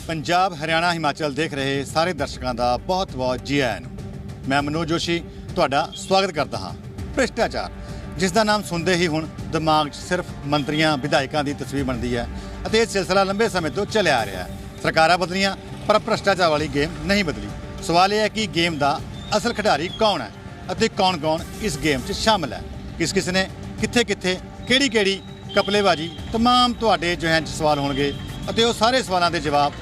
पंजाब हरियाणा हिमाचल देख रहे सारे दर्शकों का बहुत बहुत जी आया नूं। मैं मनोज जोशी तुहाडा स्वागत करता हाँ। भ्रिष्टाचार जिसका नाम सुनते ही हुण दिमाग 'च सिर्फ मंत्रियों विधायकों की तस्वीर बनती है और यह सिलसिला लंबे समय तो चलिया आ रहा है। सरकारां बदलियां पर भ्रिष्टाचार वाली गेम नहीं बदली। सवाल यह है कि गेम का असल खिडारी कौन है और कौन कौन इस गेम 'च शामिल है, किस किस ने कित्थे कित्थे किहड़ी किहड़ी कपलेबाजी, तमाम तुहाडे जो है सवाल होणगे ਅਤੇ ਉਹ ਸਾਰੇ ਸਵਾਲਾਂ ਦੇ ਜਵਾਬ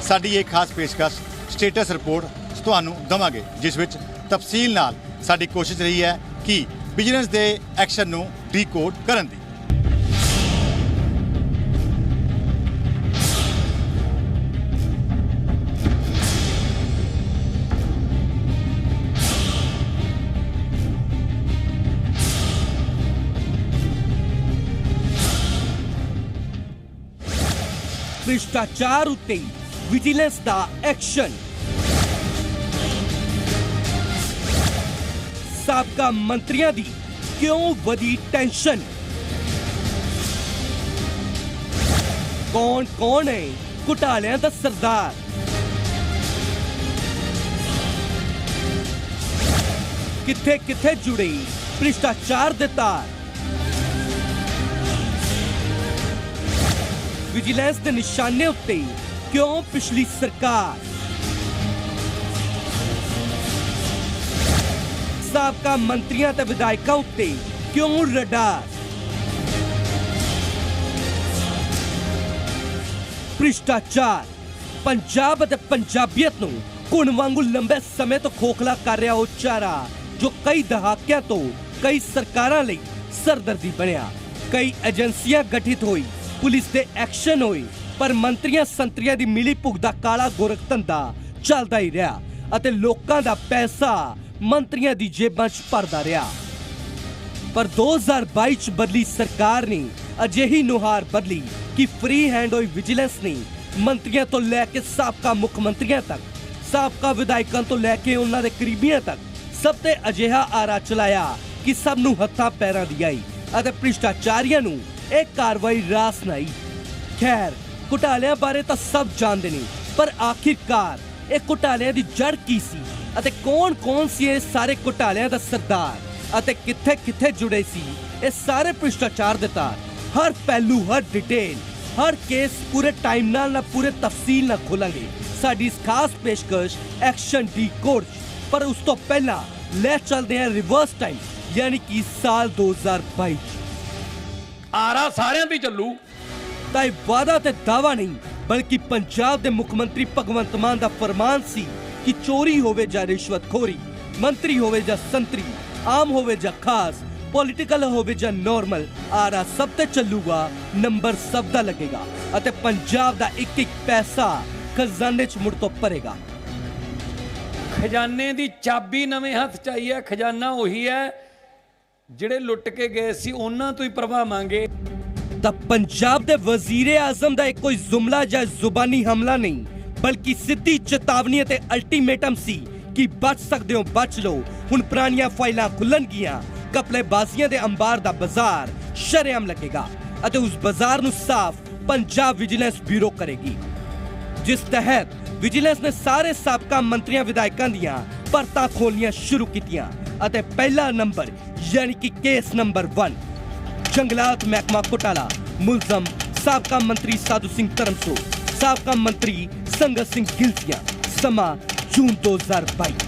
ਸਾਡੀ एक खास पेशकश स्टेटस रिपोर्ट ਤੁਹਾਨੂੰ ਦਵਾਂਗੇ, ਜਿਸ ਵਿੱਚ ਤਫਸੀਲ ਨਾਲ ਸਾਡੀ ਕੋਸ਼ਿਸ਼ ਰਹੀ ਹੈ ਕਿ ਵਿਜੀਲੈਂਸ ਦੇ ਐਕਸ਼ਨ ਨੂੰ ਡੀਕੋਡ ਕਰਨ ਦੀ। भ्रिष्टाचार उत्ते विजिलेंस दा एक्शन। साबका मंत्रियों दी क्यों वधी टेंशन? कौन कौन है घोटालियां दा सरदार? किथे किथे जुड़े भ्रिष्टाचार दे तार? विजिलेंस के निशाने उत्ते क्यों पिछली सरकार? साबका मंत्रियों ते विधायकों उत्ते क्यों रडार? भ्रिष्टाचार पंजाब ते पंजाबियत नूं घुण वांगू लंबे समय तो खोखला कर रहा वो चारा जो कई दहाकियां तो कई सरकारां लई सरदर्दी बनिया। कई एजेंसियां गठित हुई, पुलिस के एक्शन होए, पर मंत्रियों संतरियों की मिली भुग दा काला गोरख धंधा चलता ही रहा अते लोकां दा पैसा मंत्रियों की जेबां च भरदा रहा। पर 2022 च बदली सरकार ने अजिही नुहार बदली कि फ्री हैंड हुई विजिलेंस ने मंत्रियों तो लैके साबका मुख मंत्रियों तक, साबका विधायकों तो लैके उन्हां दे करीबियां तक सब ते अजिहा आरा चलाया कि सब नूं हत्थां पैरां दी आई अते भ्रिष्टाचारियां नूं एक कार्रवाई रास नहीं। खैर घोटालियां बारे तो सब जानते नहीं, पर आखिरकार एक घोटालियां दी जड़ की सी अते कौन कौन सी ये सारे घोटालियां दा सरदार अते किथे किथे जुड़े सी ये सारे भ्रिष्टाचार दे तार? हर पहलू, हर डिटेल, हर केस पूरे टाइम नाल पूरे तफसील नाल खोलांगे साडी इस खास पेशकश एक्शन डीकोड। पर उस तो पहला ले चलते हैं रिवर्स टाइम यानी कि साल 2022। आरा सारिਆਂ ਦੀ ਚੱਲੂ ਤਾਂ ਇਹ ਵਾਦਾ ਤੇ ਦਾਵਾ ਨਹੀਂ ਬਲਕਿ ਪੰਜਾਬ ਦੇ ਮੁੱਖ ਮੰਤਰੀ ਭਗਵੰਤ ਮਾਨ ਦਾ ਫਰਮਾਨ ਸੀ ਕਿ ਚੋਰੀ ਹੋਵੇ ਜਾਂ ਰਿਸ਼ਵਤਖੋਰੀ, ਮੰਤਰੀ ਹੋਵੇ ਜਾਂ ਸੰਤਰੀ, ਆਮ ਹੋਵੇ ਜਾਂ ਖਾਸ, ਪੋਲੀਟੀਕਲ ਹੋਵੇ ਜਾਂ ਨਾਰਮਲ, ਆਰਾ ਸਭ ਤੇ ਚੱਲੂਗਾ, ਨੰਬਰ ਸਭ ਦਾ ਲੱਗੇਗਾ ਅਤੇ ਪੰਜਾਬ ਦਾ ਇੱਕ ਇੱਕ ਪੈਸਾ ਖਜ਼ਾਨੇ 'ਚ ਮੁੜ ਤੋਂ ਭਰੇਗਾ। ਖਜ਼ਾਨੇ ਦੀ ਚਾਬੀ ਨਵੇਂ ਹੱਥ 'ਚ ਆਈ ਹੈ। ਖਜ਼ਾਨਾ ਉਹੀ ਹੈ ਜਿਹੜੇ ਲੁੱਟ ਕੇ ਗਏ ਸੀ ਉਹਨਾਂ ਤੋਂ ਹੀ ਭਰਵਾਵਾਂਗੇ। ਤਾਂ ਪੰਜਾਬ ਦੇ ਵਜ਼ੀਰ ਆਜ਼ਮ ਦਾ ਇੱਕ ਕੋਈ ਜ਼ੁਮਲਾ ਜਾਂ ਜ਼ੁਬਾਨੀ ਹਮਲਾ ਨਹੀਂ ਬਲਕਿ ਸਿੱਧੀ ਚੇਤਾਵਨੀ ਅਤੇ ਅਲਟੀਮੇਟਮ ਸੀ ਕਿ ਬਚ ਸਕਦੇ ਹੋ ਬਚ ਲਓ। ਹੁਣ ਪੁਰਾਣੀਆਂ ਫਾਈਲਾਂ ਖੁੱਲਣਗੀਆਂ, ਕਪਲੇਬਾਜ਼ੀਆਂ ਦੇ ਅੰਬਾਰ ਦਾ ਬਾਜ਼ਾਰ ਸ਼ਰੇਆਮ ਲੱਗੇਗਾ ਅਤੇ ਉਸ ਬਾਜ਼ਾਰ ਨੂੰ ਸਾਫ਼ ਪੰਜਾਬ ਵਿਜੀਲੈਂਸ ਬਿਊਰੋ ਕਰੇਗੀ, ਜਿਸ ਤਹਿਤ ਵਿਜੀਲੈਂਸ ਨੇ ਸਾਰੇ ਸਾਬਕਾ ਮੰਤਰੀਆਂ ਵਿਧਾਇਕਾਂ ਦੀਆਂ ਪਰਤਾਂ ਖੋਲ੍ਹਣੀਆਂ ਸ਼ੁਰੂ ਕੀਤੀਆਂ ਅਤੇ ਪਹਿਲਾ ਨੰਬਰ यानी कि केस नंबर 1 जंगलात महकमा घोटाला। मुलजम साबका मंत्री साधु सिंह धर्मसोत, साबका मंत्री संगत सिंह गिलसिया। समा जून 2022।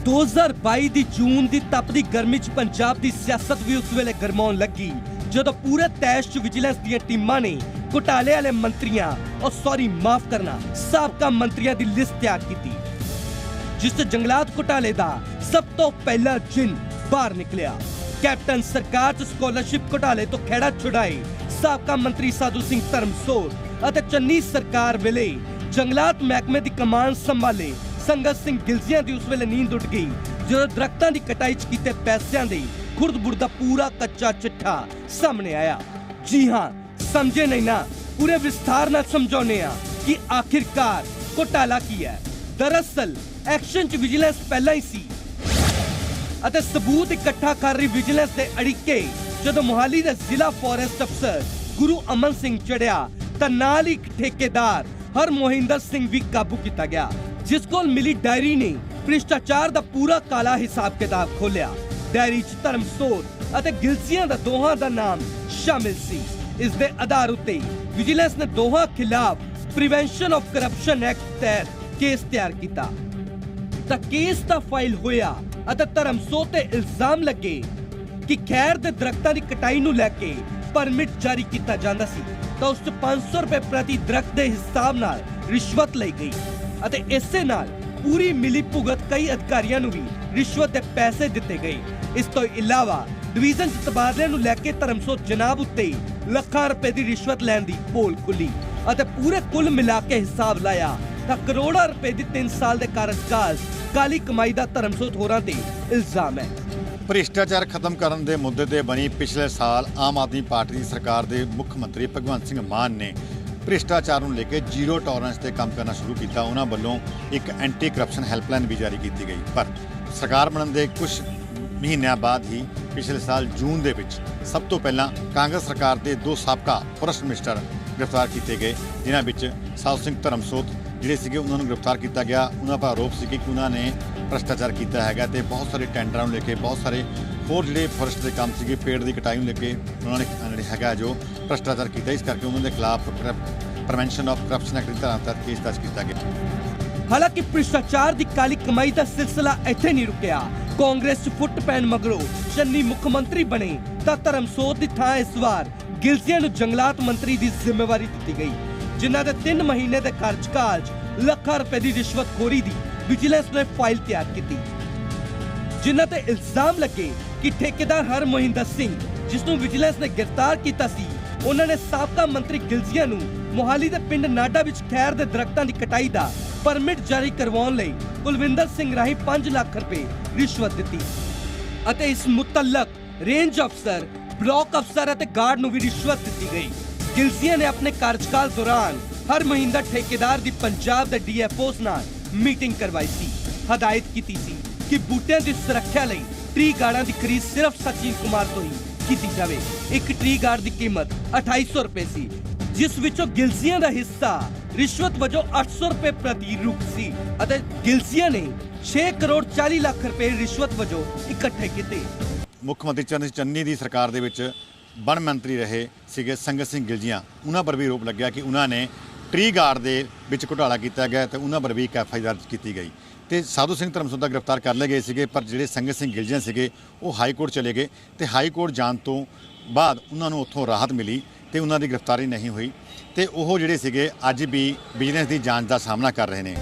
2022 दी जून दी तपदी गर्मी च पंजाब दी सियासत भी उस वेले गरमाउण लगी जदों पूरे तैश च विजिलेंस दी टीमां ने घोटाले वाले मंत्रियां और माफ करना साबका मंत्रियां दी लिस्ट तैयार की, जिस जंगलात घोटाले दा सब तो पहला जिन बाहर निकलिया। कैप्टन सरकार च स्कॉलरशिप घोटाले तो खेड़ा छुड़ाए साबका मंत्री साधु सिंह धर्मसोत अते चन्नी सरकार वेले जंगलात महकमे दी कमान संभाले संगत सिंह गिलसिया दी उस वेले नींद उठ गई जो दरख्तां दी कटाई च कीते पैसिਆਂ दे खुर्द-बुर्द दा पूरा कच्चा चिट्ठा सामने आया। जी हां, समझे नहीं ना, पूरे विस्तार नाल समझाउने आ कि आखिरकार घोटाला की है। दरअसल एक्शन च विजिलेंस पहला ही सी ਅਤੇ सबूत इकट्ठा कर रही विजिलेंस ਦੇ ਅੜਿੱਕੇ ਜਦੋਂ ਮੁਹਾਲੀ ਦੇ ਜ਼ਿਲ੍ਹਾ ਫੋਰੈਸਟ ਅਫਸਰ ਗੁਰੂ ਅਮਨ ਸਿੰਘ ਚੜਿਆ ਤਾਂ ਨਾਲ ਹੀ ਠੇਕੇਦਾਰ ਹਰਮੋਹਿੰਦਰ ਸਿੰਘ ਵੀ ਕਾਬੂ ਕੀਤਾ ਗਿਆ, ਜਿਸ ਕੋਲ ਮਿਲੀ ਡਾਇਰੀ ਨੇ ਭ੍ਰਿਸ਼ਟਾਚਾਰ ਦਾ ਪੂਰਾ ਕਾਲਾ ਹਿਸਾਬ ਕਿਤਾਬ ਖੋਲਿਆ। ਡਾਇਰੀ 'ਚ ਧਰਮਸੋਤ ਅਤੇ ਗਿਲਸੀਆਂ ਦਾ ਦੋਹਾਂ ਦਾ ਨਾਮ ਸ਼ਾਮਿਲ ਸੀ। ਇਸ ਦੇ ਆਧਾਰ ਉੱਤੇ ਵਿਜੀਲੈਂਸ ਨੇ ਦੋਹਾਂ ਖਿਲਾਫ ਪ੍ਰੀਵੈਂਸ਼ਨ ਆਫ ਕਰਪਸ਼ਨ ਐਕਟ ਤਹਿਤ ਕੇਸ ਤਿਆਰ ਕੀਤਾ। ਤਾਂ ਕੇਸ ਤਾਂ ਫਾਈਲ ਹੋਇਆ ਅਤੇ ਧਰਮਸੋਤ ਤੇ ਇਲਜ਼ਾਮ ਲੱਗੇ ਕਿ ਖੈਰ ਦੇ ਦਰਖਤਾਂ ਦੀ ਕਟਾਈ ਨੂੰ ਲੈ ਕੇ ਪਰਮਿਟ ਜਾਰੀ ਕੀਤਾ ਜਾਂਦਾ ਸੀ ਤਾਂ ਉਸ 'ਚ 500 ਰੁਪਏ ਪ੍ਰਤੀ ਦਰਖਤ ਦੇ ਹਿਸਾਬ ਨਾਲ ਰਿਸ਼ਵਤ ਲਈ ਗਈ ਅਤੇ ਇਸੇ ਨਾਲ ਪੂਰੀ ਮਿਲੀ ਭੁਗਤ ਕਈ ਅਧਿਕਾਰੀਆਂ ਨੂੰ ਵੀ ਰਿਸ਼ਵਤ ਦੇ ਪੈਸੇ ਦਿੱਤੇ ਗਏ। ਇਸ ਤੋਂ ਇਲਾਵਾ ਡਿਵੀਜ਼ਨ 'ਚ ਤਬਾਦਲੇ ਨੂੰ ਲੈ ਕੇ ਧਰਮਸੋਤ ਜਨਾਬ ਉੱਤੇ ਲੱਖਾਂ ਰੁਪਏ ਦੀ ਰਿਸ਼ਵਤ ਲੈਣ ਦੀ ਪੋਲ ਖੁੱਲੀ ਅਤੇ ਪੂਰੇ ਕੁੱਲ ਮਿਲਾ ਕੇ ਹਿਸਾਬ ਲਾਇਆ ਤਾਂ ਕਰੋੜਾਂ ਰੁਪਏ ਦੀ 3 ਸਾਲ ਦੇ ਕਾਰਜਕਾਲ ਕਾਲੀ ਕਮਾਈ ਦਾ ਧਰਮਸੋਤ ਹੋਰਾਂ ਤੇ ਇਲਜ਼ਾਮ ਹੈ। ਭ੍ਰਿਸ਼ਟਾਚਾਰ ਖਤਮ ਕਰਨ ਦੇ ਮੁੱਦੇ ਤੇ ਬਣੀ ਪਿਛਲੇ ਸਾਲ ਆਮ ਆਦਮੀ ਪਾਰਟੀ ਦੀ ਸਰਕਾਰ ਦੇ ਮੁੱਖ ਮੰਤਰੀ ਭਗਵੰਤ ਸਿੰਘ ਮਾਨ ਨੇ ਭ੍ਰਿਸ਼ਟਾਚਾਰ ਨੂੰ ਲੈ ਕੇ ਜ਼ੀਰੋ ਟੋਲਰੈਂਸ ਤੇ ਕੰਮ ਕਰਨਾ ਸ਼ੁਰੂ ਕੀਤਾ। ਉਹਨਾਂ ਵੱਲੋਂ ਇੱਕ ਐਂਟੀ ਕਰਪਸ਼ਨ ਹੈਲਪਲਾਈਨ ਵੀ ਜਾਰੀ ਕੀਤੀ ਗਈ, ਪਰ ਸਰਕਾਰ ਬਣਨ ਦੇ ਕੁਝ ਮਹੀਨਿਆਂ ਬਾਅਦ ਹੀ ਪਿਛਲੇ ਸਾਲ ਜੂਨ ਦੇ ਵਿੱਚ ਸਭ ਤੋਂ ਪਹਿਲਾਂ ਕਾਂਗਰਸ ਸਰਕਾਰ ਦੇ 2 ਸਾਬਕਾ ਫੋਰੈਸਟ ਮਿਨਿਸਟਰ ਗ੍ਰਿਫਤਾਰ ਕੀਤੇ ਗਏ, ਜਿਨ੍ਹਾਂ ਵਿੱਚ ਸਾਧੂ ਸਿੰਘ ਧਰਮਸੋਤ ਜਿਹੜੇ ਸੀਗੇ ਉਹਨਾਂ ਨੂੰ ਗ੍ਰਿਫਤਾਰ ਕੀਤਾ ਗਿਆ। ਉਹਨਾਂ ਦਾ ਆਰੋਪ ਸੀ ਕਿ ਉਹਨਾਂ ਨੇ ਭ੍ਰਿਸ਼ਟਾਚਾਰ ਕੀਤਾ ਹੈਗਾ ਤੇ ਬਹੁਤ ਸਾਰੇ ਟੈਂਡਰਾਂ ਨੂੰ ਲੈ ਕੇ ਬਹੁਤ ਸਾਰੇ ਹੋਰ ਜਿਹੜੇ ਫੋਰੈਸਟ ਦੇ ਕੰਮ ਸੀਗੇ ਪੇੜ ਦੀ ਕਟਾਈ ਨੂੰ ਲੈ ਕੇ ਉਹਨਾਂ ਨੇ ਜਿਹੜੇ ਹੈਗਾ ਜੋ ਭ੍ਰਿਸ਼ਟਾਚਾਰ ਕੀਤਾ। ਇਸ ਕਰਕੇ ਉਹਨਾਂ ਦੇ ਖਿਲਾਫ ਪ੍ਰੀਵੈਂਸ਼ਨ ਆਫ ਕਰਪਸ਼ਨ ਐਕਟ ਦੀ ਧਾਰਾ ਤਹਿਤ ਕੇਸ ਦਰਜ ਕੀਤਾ ਗਿਆ। ਹਾਲਾਂਕਿ ਭ੍ਰਿਸ਼ਟਾਚਾਰ ਦੀ ਕਾਲੀ ਕਮਾਈ ਦਾ ਸਿਲਸਿਲਾ ਇੱਥੇ ਨਹੀਂ ਰੁਕਿਆ। ਕਾਂਗਰਸ 'ਚ ਫੁੱਟ ਪੈਣ ਮਗਰੋਂ ਚੰਨੀ ਮੁੱਖ ਮੰਤਰੀ ਬਣੇ ਤਾਂ ਧਰਮਸੋਤ ਦੀ ਥਾਂ ਇਸ ਵਾਰ ਗਿਲਸੀਆਂ ਨੂੰ ਜੰਗਲਾਤ ਮੰਤਰੀ ਦੀ ਜ਼ਿੰਮੇਵਾਰੀ ਦਿੱਤੀ ਗਈ, ਜਿਨ੍ਹਾਂ ਦੇ 3 ਮਹੀਨੇ ਦੇ ਕਾਰਜਕਾਲ 'ਚ ਲੱਖਾਂ ਰੁਪਏ ਦੀ ਰਿਸ਼ਵਤਖੋਰੀ ਦੀ ਵਿਜੀਲੈਂਸ ਨੇ ਫਾਈਲ ਤਿਆਰ ਕੀਤੀ, ਜਿਨ੍ਹਾਂ ਤੇ ਇਲਜ਼ਾਮ ਲੱਗੇ ਕਿ ਠੇਕੇਦਾਰ ਹਰਮੋਹਿੰਦਰ ਸਿੰਘ, ਜਿਸ ਨੂੰ ਵਿਜੀਲੈਂਸ ਨੇ ਗ੍ਰਿਫਤਾਰ ਕੀਤਾ ਸੀ, ਉਹਨਾਂ ਨੇ ਸਾਬਕਾ ਮੰਤਰੀ ਗਿਲਸੀਆਂ ਨੂੰ ਮੋਹਾਲੀ ਦੇ ਪਿੰਡ ਨਾਡਾ ਵਿੱਚ ਖੈਰ ਦੇ ਦਰਖਤਾਂ ਦੀ ਕਟਾਈ ਦਾ ਪਰਮਿਟ ਜਾਰੀ ਕਰਵਾਉਣ ਲਈ ਕੁਲਵਿੰਦਰ ਸਿੰਘ ਰਾਹੀਂ 5 ਲੱਖ ਰੁਪਏ ਰਿਸ਼ਵਤ ਦਿੱਤੀ ਅਤੇ ਇਸ ਮੁਤਲਕ ਰੇਂਜ ਅਫਸਰ, ਬਲਾਕ ਅਫਸਰ ਅਤੇ ਗਾਰਡ ਨੂੰ ਵੀ ਰਿਸ਼ਵਤ ਦਿੱਤੀ ਗਈ। ਗਿਲਸੀਆਂ ਨੇ ਆਪਣੇ ਕਾਰਜਕਾਲ ਦੌਰਾਨ ਹਰਮੋਹਿੰਦਰ ਠੇਕੇਦਾਰ ਦੀ ਪੰਜਾਬ ਦੇ ਡੀਐਫਓਸ ਨਾਲ ਮੀਟਿੰਗ ਕਰਵਾਈ ਸੀ। ਹਦਾਇਤ ਕੀਤੀ ਸੀ ਕਿ ਬੂਟਿਆਂ ਦੀ ਸੁਰੱਖਿਆ ਲਈ ਟਰੀ ਗਾਰਡਾਂ ਦੀ ਖਰੀਦ ਸਿਰਫ ਸਚਿਨ ਕੁਮਾਰ ਤੋਂ ਹੀ ਕੀਤੀ ਜਾਵੇ। ਇੱਕ ਟਰੀ ਗਾਰਡ ਦੀ ਕੀਮਤ 2800 ਰੁਪਏ ਸੀ, ਜਿਸ ਵਿੱਚੋਂ ਗਿਲਸੀਆਂ ਦਾ ਹਿੱਸਾ ਰਿਸ਼ਵਤ ਵਜੋਂ 800 ਰੁਪਏ ਪ੍ਰਤੀ ਰੁਕ ਸੀ ਅਤੇ ਗਿਲਸੀਆਂ ਨੇ 6 ਕਰੋੜ 40 ਲੱਖ ਰੁਪਏ ਰਿਸ਼ਵਤ ਵਜੋਂ ਇਕੱਠੇ ਕੀਤੇ। ਮੁੱਖ ਮੰਤਰੀ ਚਰਨਜੀਤ ਚੰਨੀ ਦੀ ਸਰਕਾਰ ਦੇ ਵਿੱਚ ਵਣ ਮੰਤਰੀ ਰਹੇ ਸੀਗੇ ਸੰਗਤ ਸਿੰਘ ਗਿਲਜੀਆਂ, ਉਹਨਾਂ ਪਰ ਵੀ ਆਰੋਪ ਲੱਗਿਆ ਕਿ ਉਹਨਾਂ ਨੇ ਟਰੀ ਗਾਰਡ ਦੇ ਵਿੱਚ ਘੁਟਾਲਾ ਕੀਤਾ ਗਿਆ ਤੇ ਉਹਨਾਂ ਪਰ ਵੀ ਇੱਕ ਐਫਆਈ ਦਰਜ ਕੀਤੀ ਗਈ ਤੇ ਸਾਧੂ ਸਿੰਘ ਧਰਮਸੋਤ ਦਾ ਗ੍ਰਿਫਤਾਰ ਕਰ ਲਏ ਗਏ ਸੀਗੇ। ਪਰ ਜਿਹੜੇ ਸੰਗਤ ਸਿੰਘ ਗਿਲਜੀਆਂ ਸੀਗੇ ਉਹ ਹਾਈ ਕੋਰਟ ਚਲੇ ਗਏ ਤੇ ਹਾਈ ਕੋਰਟ ਜਾਣ ਤੋਂ ਬਾਅਦ ਉਹਨਾਂ ਨੂੰ ਉੱਥੋਂ ਰਾਹਤ ਮਿਲੀ ਤੇ ਉਹਨਾਂ ਦੀ ਗ੍ਰਿਫਤਾਰੀ ਨਹੀਂ ਹੋਈ ਤੇ ਉਹ ਜਿਹੜੇ ਸੀਗੇ ਅੱਜ ਵੀ ਵਿਜੀਲੈਂਸ ਦੀ ਜਾਂਚ ਦਾ ਸਾਹਮਣਾ ਕਰ ਰਹੇ ਨੇ।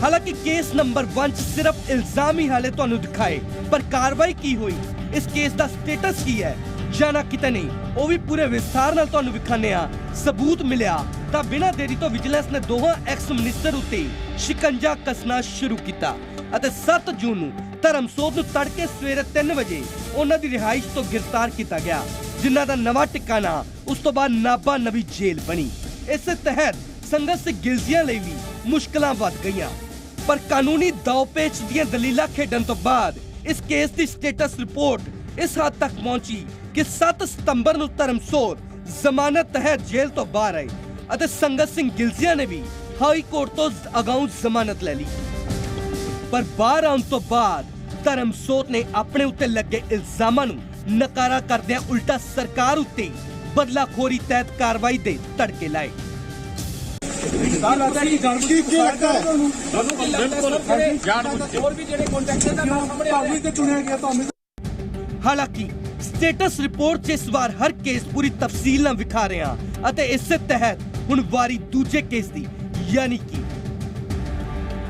ਹਾਲਾਂਕਿ ਕੇਸ ਨੰਬਰ 1 'ਚ ਸਿਰਫ ਇਲਜ਼ਾਮ ਹੀ ਹਾਲੇ ਤੁਹਾਨੂੰ ਦਿਖਾਏ, ਪਰ ਕਾਰਵਾਈ ਕੀ ਹੋਈ, ਇਸ ਕੇਸ ਦਾ ਸਟੇਟਸ ਕੀ ਹੈ ਜਾਂ ਨਾ ਕਿਤੇ ਨਹੀਂ, ਉਹ ਵੀ ਪੂਰੇ ਵਿਸਥਾਰ ਨਾਲ ਤੁਹਾਨੂੰ ਵਿਖਾਣੇ ਆ। ਸਬੂਤ ਮਿਲਿਆ ਤਾਂ ਬਿਨਾਂ ਦੇਰੀ ਤੋਂ ਵਿਜੀਲੈਂਸ ਨੇ ਦੋਹਾਂ ਐਕਸ ਮਿਨਿਸਟਰ ਉੱਤੇ ਸ਼ਿਕੰਜਾ ਕੱਸਣਾ ਸ਼ੁਰੂ ਕੀਤਾ ਅਤੇ 7 ਜੂਨ ਨੂੰ ਧਰਮਸੋਤ ਨੂੰ ਤੜਕੇ ਸਵੇਰੇ 3 ਵਜੇ ਉਹਨਾਂ ਦੀ ਰਿਹਾਇਸ਼ ਤੋਂ ਗ੍ਰਿਫਤਾਰ ਕੀਤਾ ਗਿਆ, ਜਿਨ੍ਹਾਂ ਦਾ ਨਵਾਂ ਟਿਕਾਣਾ ਉਸ ਤੋਂ ਬਾਅਦ ਨਾਭਾ ਨਵੀਂ ਜੇਲ੍ਹ ਬਣੀ। ਇਸੇ ਤਹਿਤ ਸੰਗਤ ਸਿੰਘ ਗਿਲਜੀਆਂ ਲਈ ਵੀ ਮੁਸ਼ਕਲਾਂ ਵੱਧ ਗਈਆਂ, ਪਰ ਕਾਨੂੰਨੀ ਦਾਅਪੇਚ ਦੀਆਂ ਦਲੀਲਾਂ ਖੇਡਣ ਤੋਂ ਬਾਅਦ ਇਸ ਕੇਸ ਦੀ ਸਟੇਟਸ ਰਿਪੋਰਟ ਇਸ ਹੱਦ ਤੱਕ ਪਹੁੰਚੀ ਕਿ 7 ਸਤੰਬਰ ਨੂੰ ਧਰਮਸੋਤ ਜ਼ਮਾਨਤ ਤਹਿਤ ਜੇਲ੍ਹ ਤੋਂ ਬਾਹਰ ਆਏ ਅਤੇ ਸੰਗਤ ਸਿੰਘ ਗਿਲਜੀਆਂ ਨੇ ਵੀ ਹਾਈ ਕੋਰਟ ਤੋਂ ਅਗਾਊਂ ਜ਼ਮਾਨਤ ਲੈ ਲਈ। ਪਰ ਬਾਹਰ ਆਉਣ ਤੋਂ ਬਾਅਦ ਧਰਮਸੋਤ ਨੇ ਆਪਣੇ ਉੱਤੇ ਲੱਗੇ ਇਲਜ਼ਾਮਾਂ ਨੂੰ ਨਕਾਰਾ ਕਰਦਿਆਂ ਉਲਟਾ ਸਰਕਾਰ ਉੱਤੇ ਬਦਲਾਖੋਰੀ ਤਹਿਤ ਕਾਰਵਾਈ ਦੇ ਤੜਕੇ ਲਾਏ। ਹਾਲਾਂਕਿ ਸਟੇਟਸ ਰਿਪੋਰਟ 'ਚ ਇਸ ਵਾਰ ਹਰ ਕੇਸ ਪੂਰੀ ਤਫਸੀਲ ਨਾਲ ਵਿਖਾ ਰਹੇ ਹਾਂ ਅਤੇ ਇਸੇ ਤਹਿਤ ਹੁਣ ਵਾਰੀ ਦੂਜੇ ਕੇਸ ਦੀ, ਯਾਨੀ ਕਿ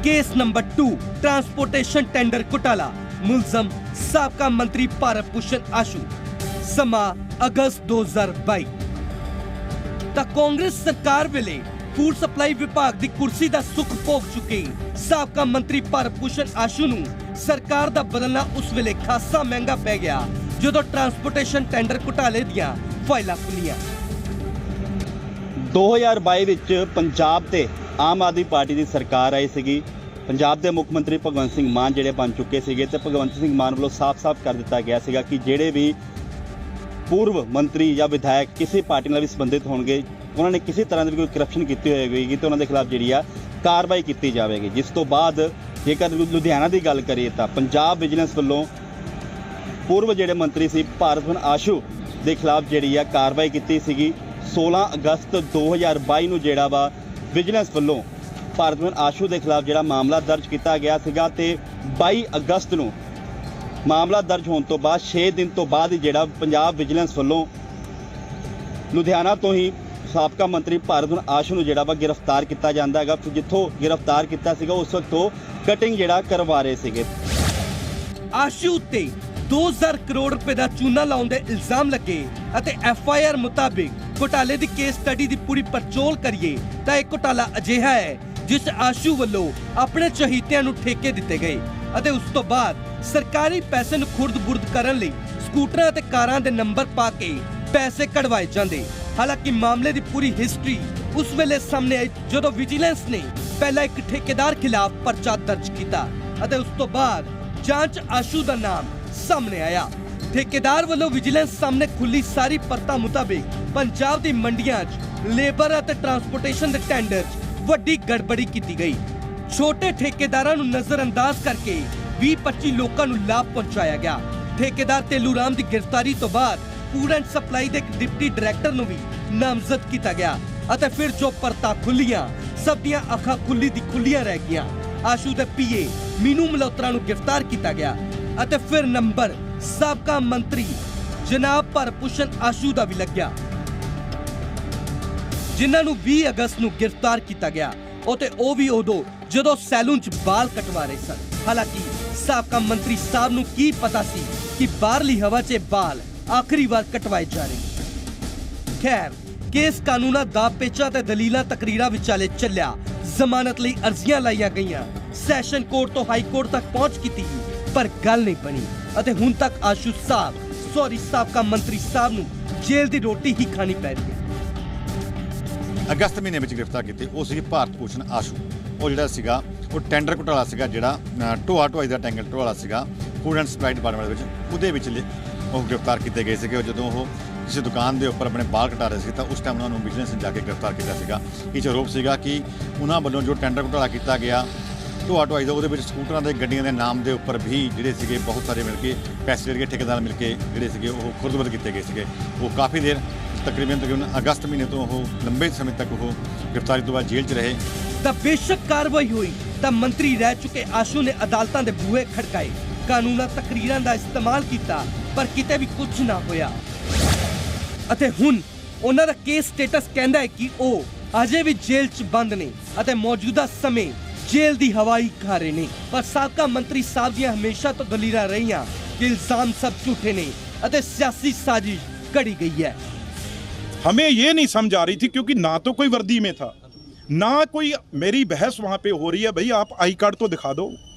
ਕੇਸ ਨੰਬਰ 2 ਟਰਾਂਸਪੋਰਟੇਸ਼ਨ ਟੈਂਡਰ ਘੁਟਾਲਾ। ਮੁਲਜ਼ਮ ਸਾਬਕਾ ਮੰਤਰੀ ਭਾਰਤ ਭੂਸ਼ਣ ਆਸ਼ੂ। ਸਮਾਂ ਅਗਸਤ 2022। ਤਾਂ ਕਾਂਗਰਸ ਸਰਕਾਰ ਵੇਲੇ ਫੂਡ ਸਪਲਾਈ ਵਿਭਾਗ ਦੀ ਕੁਰਸੀ ਦਾ ਸੁੱਖ ਭੋਗ ਚੁੱਕੇ ਸਾਬਕਾ ਮੰਤਰੀ ਭਾਰਤ ਭੂਸ਼ਣ ਆਸ਼ੂ ਨੂੰ ਸਰਕਾਰ ਦਾ ਬਦਲਣਾ ਉਸ ਵੇਲੇ ਖਾਸਾ ਮਹਿੰਗਾ ਪੈ ਗਿਆ ਜਦੋਂ ਟਰਾਂਸਪੋਰਟੇਸ਼ਨ ਟੈਂਡਰ ਘੁਟਾਲੇ ਦੀਆਂ ਫਾਈਲਾਂ ਖੁੱਲੀਆਂ। 2022 ਵਿੱਚ ਪੰਜਾਬ ਤੇ ਆਮ ਆਦਮੀ ਪਾਰਟੀ ਦੀ ਸਰਕਾਰ ਆਈ ਸੀਗੀ। ਪੰਜਾਬ ਦੇ ਮੁੱਖ ਮੰਤਰੀ ਭਗਵੰਤ ਸਿੰਘ ਮਾਨ ਜਿਹੜੇ ਬਣ ਚੁੱਕੇ ਸੀਗੇ ਤੇ ਭਗਵੰਤ ਸਿੰਘ ਮਾਨ ਵੱਲੋਂ ਸਾਫ਼-ਸਾਫ਼ ਕਰ ਦਿੱਤਾ ਗਿਆ ਸੀਗਾ ਕਿ ਜਿਹੜੇ ਵੀ ਪੂਰਵ ਮੰਤਰੀ ਜਾਂ ਵਿਧਾਇਕ ਕਿਸੇ ਪਾਰਟੀ ਨਾਲ ਵੀ ਸੰਬੰਧਿਤ ਹੋਣਗੇ, ਉਹਨਾਂ ਨੇ ਕਿਸੇ ਤਰ੍ਹਾਂ ਦੀ ਕੋਈ ਕਰਪਸ਼ਨ ਕੀਤੀ ਹੋਵੇਗੀ ਤਾਂ ਉਹਨਾਂ ਦੇ ਖਿਲਾਫ ਜਿਹੜੀ ਆ ਕਾਰਵਾਈ ਕੀਤੀ ਜਾਵੇਗੀ। ਜਿਸ ਤੋਂ ਬਾਅਦ ਜੇਕਰ ਲੁਧਿਆਣਾ ਦੀ ਗੱਲ ਕਰੀਏ ਤਾਂ ਪੰਜਾਬ ਵਿਜੀਲੈਂਸ ਵੱਲੋਂ ਪੂਰਵ ਜਿਹੜੇ ਮੰਤਰੀ ਸੀ ਭਾਰਤਵਨ ਆਸ਼ੂ ਦੇ ਖਿਲਾਫ ਜਿਹੜੀ ਆ ਕਾਰਵਾਈ ਕੀਤੀ ਸੀਗੀ। 16 ਅਗਸਤ 2022 ਨੂੰ ਜਿਹੜਾ ਵਾ ਵਿਜੀਲੈਂਸ ਵੱਲੋਂ ਭਾਰਤਵਨ ਆਸ਼ੂ ਦੇ ਖਿਲਾਫ ਜਿਹੜਾ ਮਾਮਲਾ ਦਰਜ ਕੀਤਾ ਗਿਆ ਸੀਗਾ ਤੇ 22 ਅਗਸਤ ਨੂੰ ਮਾਮਲਾ ਦਰਜ ਹੋਣ ਤੋਂ ਬਾਅਦ 6 ਦਿਨ ਤੋਂ ਬਾਅਦ ਹੀ ਜਿਹੜਾ ਪੰਜਾਬ ਵਿਜੀਲੈਂਸ ਵੱਲੋਂ ਲੁਧਿਆਣਾ ਤੋਂ ਹੀ ਸਾਬਕਾ ਮੰਤਰੀ ਭਾਰਤਵਨ ਆਸ਼ੂ ਨੂੰ ਜਿਹੜਾ ਵਾ ਗ੍ਰਿਫਤਾਰ ਕੀਤਾ ਜਾਂਦਾ ਹੈਗਾ। ਜਿੱਥੋਂ ਗ੍ਰਿਫਤਾਰ ਕੀਤਾ ਸੀਗਾ ਉਸ ਵਕਤ ਉਹ ਕਟਿੰਗ ਜਿਹੜਾ ਕਰਵਾ ਰਹੇ ਸੀਗੇ। ਆਸ਼ੂ ਉੱਤੇ 2000 ਕਰੋੜ ਰੁਪਏ ਦਾ ਚੂਨਾ ਲਾਉਣ ਦੇ ਇਲਜ਼ਾਮ ਲੱਗੇ ਅਤੇ FIR ਮੁਤਾਬਿਕ ਘੁਟਾਲੇ ਦੀ ਕੇਸ ਸਟੱਡੀ ਦੀ ਪੂਰੀ ਪੜਚੋਲ ਕਰੀਏ ਤਾਂ ਇਹ ਘੁਟਾਲਾ ਅਜਿਹਾ ਹੈ ਜਿਸ ਆਸ਼ੂ ਵੱਲੋਂ ਆਪਣੇ ਚਹੀਤਿਆਂ ਨੂੰ ਠੇਕੇ ਦਿੱਤੇ ਗਏ ਅਤੇ ਉਸ ਤੋਂ ਬਾਅਦ ਸਰਕਾਰੀ ਪੈਸੇ ਨੂੰ ਖੁਰਦ-ਬੁਰਦ ਕਰਨ ਲਈ ਸਕੂਟਰਾਂ ਅਤੇ ਕਾਰਾਂ ਦੇ ਨੰਬਰ ਪਾ ਕੇ ਪੈਸੇ ਕਢਵਾਏ ਜਾਂਦੇ। ਹਾਲਾਂਕਿ ਮਾਮਲੇ ਦੀ ਪੂਰੀ ਹਿਸਟਰੀ ਉਸ ਵੇਲੇ ਸਾਹਮਣੇ ਆਈ ਜਦੋਂ ਵਿਜੀਲੈਂਸ ਨੇ ਪਹਿਲਾਂ ਇੱਕ ਠੇਕੇਦਾਰ ਖਿਲਾਫ ਪਰਚਾ ਦਰਜ ਕੀਤਾ ਅਤੇ ਉਸ ਤੋਂ ਬਾਅਦ ਜਾਂਚ ਆਸ਼ੂ ਦਾ ਨਾਮ ਸਾਹਮਣੇ ਆਇਆ। ਠੇਕੇਦਾਰ ਵੱਲੋਂ ਵਿਜੀਲੈਂਸ ਸਾਹਮਣੇ ਖੁੱਲੀ ਸਾਰੀ ਪਰਤਾਂ ਮੁਤਾਬਿਕ ਪੰਜਾਬ ਦੀ ਮੰਡੀਆਂ 'ਚ ਲੇਬਰ ਅਤੇ ਟਰਾਂਸਪੋਰਟੇਸ਼ਨ ਦੇ ਟੈਂਡਰ 'ਚ ਵੱਡੀ ਗੜਬੜੀ ਕੀਤੀ ਗਈ। ਛੋਟੇ ਠੇਕੇਦਾਰਾਂ ਨੂੰ ਨਜ਼ਰਅੰਦਾਜ਼ ਕਰਕੇ 20-25 ਲੋਕਾਂ ਨੂੰ ਲਾਭ ਪਹੁੰਚਾਇਆ ਗਿਆ। ਠੇਕੇਦਾਰ ਤੇਲੂ ਰਾਮ ਦੀ ਗ੍ਰਿਫਤਾਰੀ ਤੋਂ ਬਾਅਦ ਫੂਡ ਐਂਡ ਸਪਲਾਈ ਦੇ ਇੱਕ ਡਿਪਟੀ ਡਾਇਰੈਕਟਰ ਨੂੰ ਵੀ ਨਾਮਜ਼ਦ ਕੀਤਾ ਗਿਆ ਅਤੇ ਫਿਰ ਜੋ ਪਰਤਾਂ ਖੁੱਲੀਆਂ ਸਭ ਦੀਆਂ ਅੱਖਾਂ ਖੁੱਲੀ ਦੀ ਖੁੱਲੀਆਂ ਰਹਿ ਗਈਆਂ। ਆਸ਼ੂ ਦੇ PA ਮੀਨੂ ਮਲਹੋਤਰਾ ਨੂੰ ਗ੍ਰਿਫਤਾਰ ਕੀਤਾ ਗਿਆ ਅਤੇ ਫਿਰ ਨੰਬਰ ਸਾਬਕਾ ਮੰਤਰੀ ਜਨਾਬ ਭਰਭੂਸ਼ਣ ਆਸ਼ੂ ਦਾ ਵੀ ਲੱਗਿਆ, ਜਿਨ੍ਹਾਂ ਨੂੰ 20 ਅਗਸਤ ਨੂੰ ਗ੍ਰਿਫਤਾਰ ਕੀਤਾ ਗਿਆ ਅਤੇ ਉਹ ਵੀ ਉਦੋਂ ਜਦੋਂ ਸੈਲੂਨ 'ਚ ਬਾਲ ਕਟਵਾ ਰਹੇ ਸਨ। ਹਾਲਾਂਕਿ ਸਾਬਕਾ ਮੰਤਰੀ ਸਾਹਿਬ ਨੂੰ ਕੀ ਪਤਾ ਸੀ ਕਿ ਬਾਹਰਲੀ ਹਵਾ 'ਚ ਬਾਲ ਆਖਰੀ ਵਾਰ ਕਟਵਾਏ ਜਾ ਰਹੇ। ਖੈਰ ਕੇਸ ਕਾਨੂੰਨਾਂ ਦਾ ਪੇਚਾ ਤੇ ਦਲੀਲਾਂ ਤਕਰੀਰਾਂ ਵਿਚਾਲੇ ਚੱਲਿਆ। ਜ਼ਮਾਨਤ ਲਈ ਅਰਜ਼ੀਆਂ ਲਾਈਆਂ ਗਈਆਂ, ਸੈਸ਼ਨ ਕੋਰਟ ਤੋਂ ਹਾਈ ਕੋਰਟ ਤੱਕ ਪਹੁੰਚ ਕੀਤੀ ਪਰ ਗੱਲ ਨਹੀਂ ਬਣੀ ਅਤੇ ਹੁਣ ਤੱਕ ਆਸ਼ੂ ਸਾਬਕਾ ਮੰਤਰੀ ਸਾਹਿਬ ਨੂੰ ਜੇਲ੍ਹ ਦੀ ਰੋਟੀ ਹੀ ਖਾਣੀ ਪੈ ਰਹੀ ਹੈ। ਅਗਸਤ ਮਹੀਨੇ ਵਿੱਚ ਗ੍ਰਿਫਤਾਰ ਕੀਤੇ ਉਹ ਸੀ ਭਾਰਤ ਭੂਸ਼ਣ ਆਸ਼ੂ। ਉਹ ਜਿਹੜਾ ਸੀਗਾ ਉਹ ਟੈਂਡਰ ਘੁਟਾਲਾ ਸੀਗਾ, ਜਿਹੜਾ ਢੋਆ-ਢੁਆਈ ਦਾ ਟੈਂਡਰ ਘੁਟਾਲਾ ਸੀਗਾ ਫੂਡ ਐਂਡ ਸਪਲਾਈ ਡਿਪਾਰਟਮੈਂਟ ਵਿੱਚ। ਉਹਦੇ ਵਿੱਚ ਉਹ ਗ੍ਰਿਫਤਾਰ ਕੀਤੇ ਗਏ ਸੀਗੇ। ਜਦੋਂ ਉਹ ਕਿਸੇ ਦੁਕਾਨ ਦੇ ਉੱਪਰ ਆਪਣੇ ਬਾਲ ਕਟਾ ਰਹੇ ਸੀ ਤਾਂ ਉਸ ਟਾਈਮ ਉਹਨਾਂ ਨੂੰ ਵਿਜੀਲੈਂਸ ਨੇ ਜਾ ਕੇ ਗ੍ਰਿਫਤਾਰ ਕੀਤਾ ਸੀਗਾ। ਇਹ 'ਚ ਆਰੋਪ ਸੀਗਾ ਕਿ ਉਹਨਾਂ ਵੱਲੋਂ ਜੋ ਟੈਂਡਰ ਘੁਟਾਲਾ ਕੀਤਾ ਗਿਆ ਢੋਆ-ਢੁਆਈ ਦਾ, ਉਹਦੇ ਵਿੱਚ ਸਕੂਟਰਾਂ ਦੇ ਗੱਡੀਆਂ ਦੇ ਨਾਮ ਦੇ ਉੱਪਰ ਵੀ ਜਿਹੜੇ ਸੀਗੇ ਬਹੁਤ ਸਾਰੇ ਮਿਲ ਕੇ ਪੈਸੇ ਜਿਹੜੇ ਠੇਕੇਦਾਰ ਮਿਲ ਕੇ ਜਿਹੜੇ ਸੀਗੇ ਉਹ ਖੁਰਦ-ਬੁਰਦ ਕੀਤੇ ਗਏ ਸੀਗੇ। ਉਹ ਕਾਫੀ ਦੇਰ ਤਕਰੀਬਨ ਅਗਸਤ ਮਹੀਨੇ ਤੋਂ ਉਹ ਲੰਬੇ ਸਮੇਂ ਤੱਕ ਉਹ ਗ੍ਰਿਫਤਾਰੀ ਤੋਂ ਬਾਅਦ ਜੇਲ੍ਹ 'ਚ ਰਹੇ। ਤਾਂ ਬੇਸ਼ੱਕ ਕਾਰਵਾਈ ਹੋਈ ਤਾਂ ਮੰਤਰੀ ਰਹਿ ਚੁੱਕੇ ਆਸ਼ੂ ਨੇ ਅਦਾਲਤਾਂ ਦੇ ਬੂਹੇ ਖੜਕਾਏ, ਕਾਨੂੰਨਾਂ ਤਕਰੀਰਾਂ ਦਾ ਇਸਤੇਮਾਲ ਕੀਤਾ ਪਰ ਕਿਤੇ ਵੀ ਕੁਝ ਨਾ ਹੋਇਆ ਅਤੇ ਹੁਣ ਉਹਨਾਂ ਦਾ ਕੇਸ ਸਟੇਟਸ ਕਹਿੰਦਾ ਹੈ ਕਿ ਉਹ ਅਜੇ ਵੀ ਜੇਲ੍ਹ 'ਚ ਬੰਦ ਨੇ ਅਤੇ ਮੌਜੂਦਾ ਸਮੇਂ ਜੇਲ੍ਹ ਦੀ ਹਵਾ ਹੀ ਖਾ ਰਹੇ ਨੇ। ਪਰ ਸਾਬਕਾ ਮੰਤਰੀ ਸਾਹਿਬ ਦੀਆਂ ਹਮੇਸ਼ਾ ਤੋਂ ਦਲੀਲਾਂ ਰਹੀਆਂ ਕਿ ਇਲਜ਼ਾਮ ਸਭ ਝੂਠੇ ਨੇ ਅਤੇ सियासी साजिश घड़ी गई है। हमें ये नहीं समझ आ रही थी क्योंकि ना तो कोई वर्दी में था ना कोई मेरी बहस वहाँ पे हो रही है। भाई आप आई कार्ड तो दिखा दो,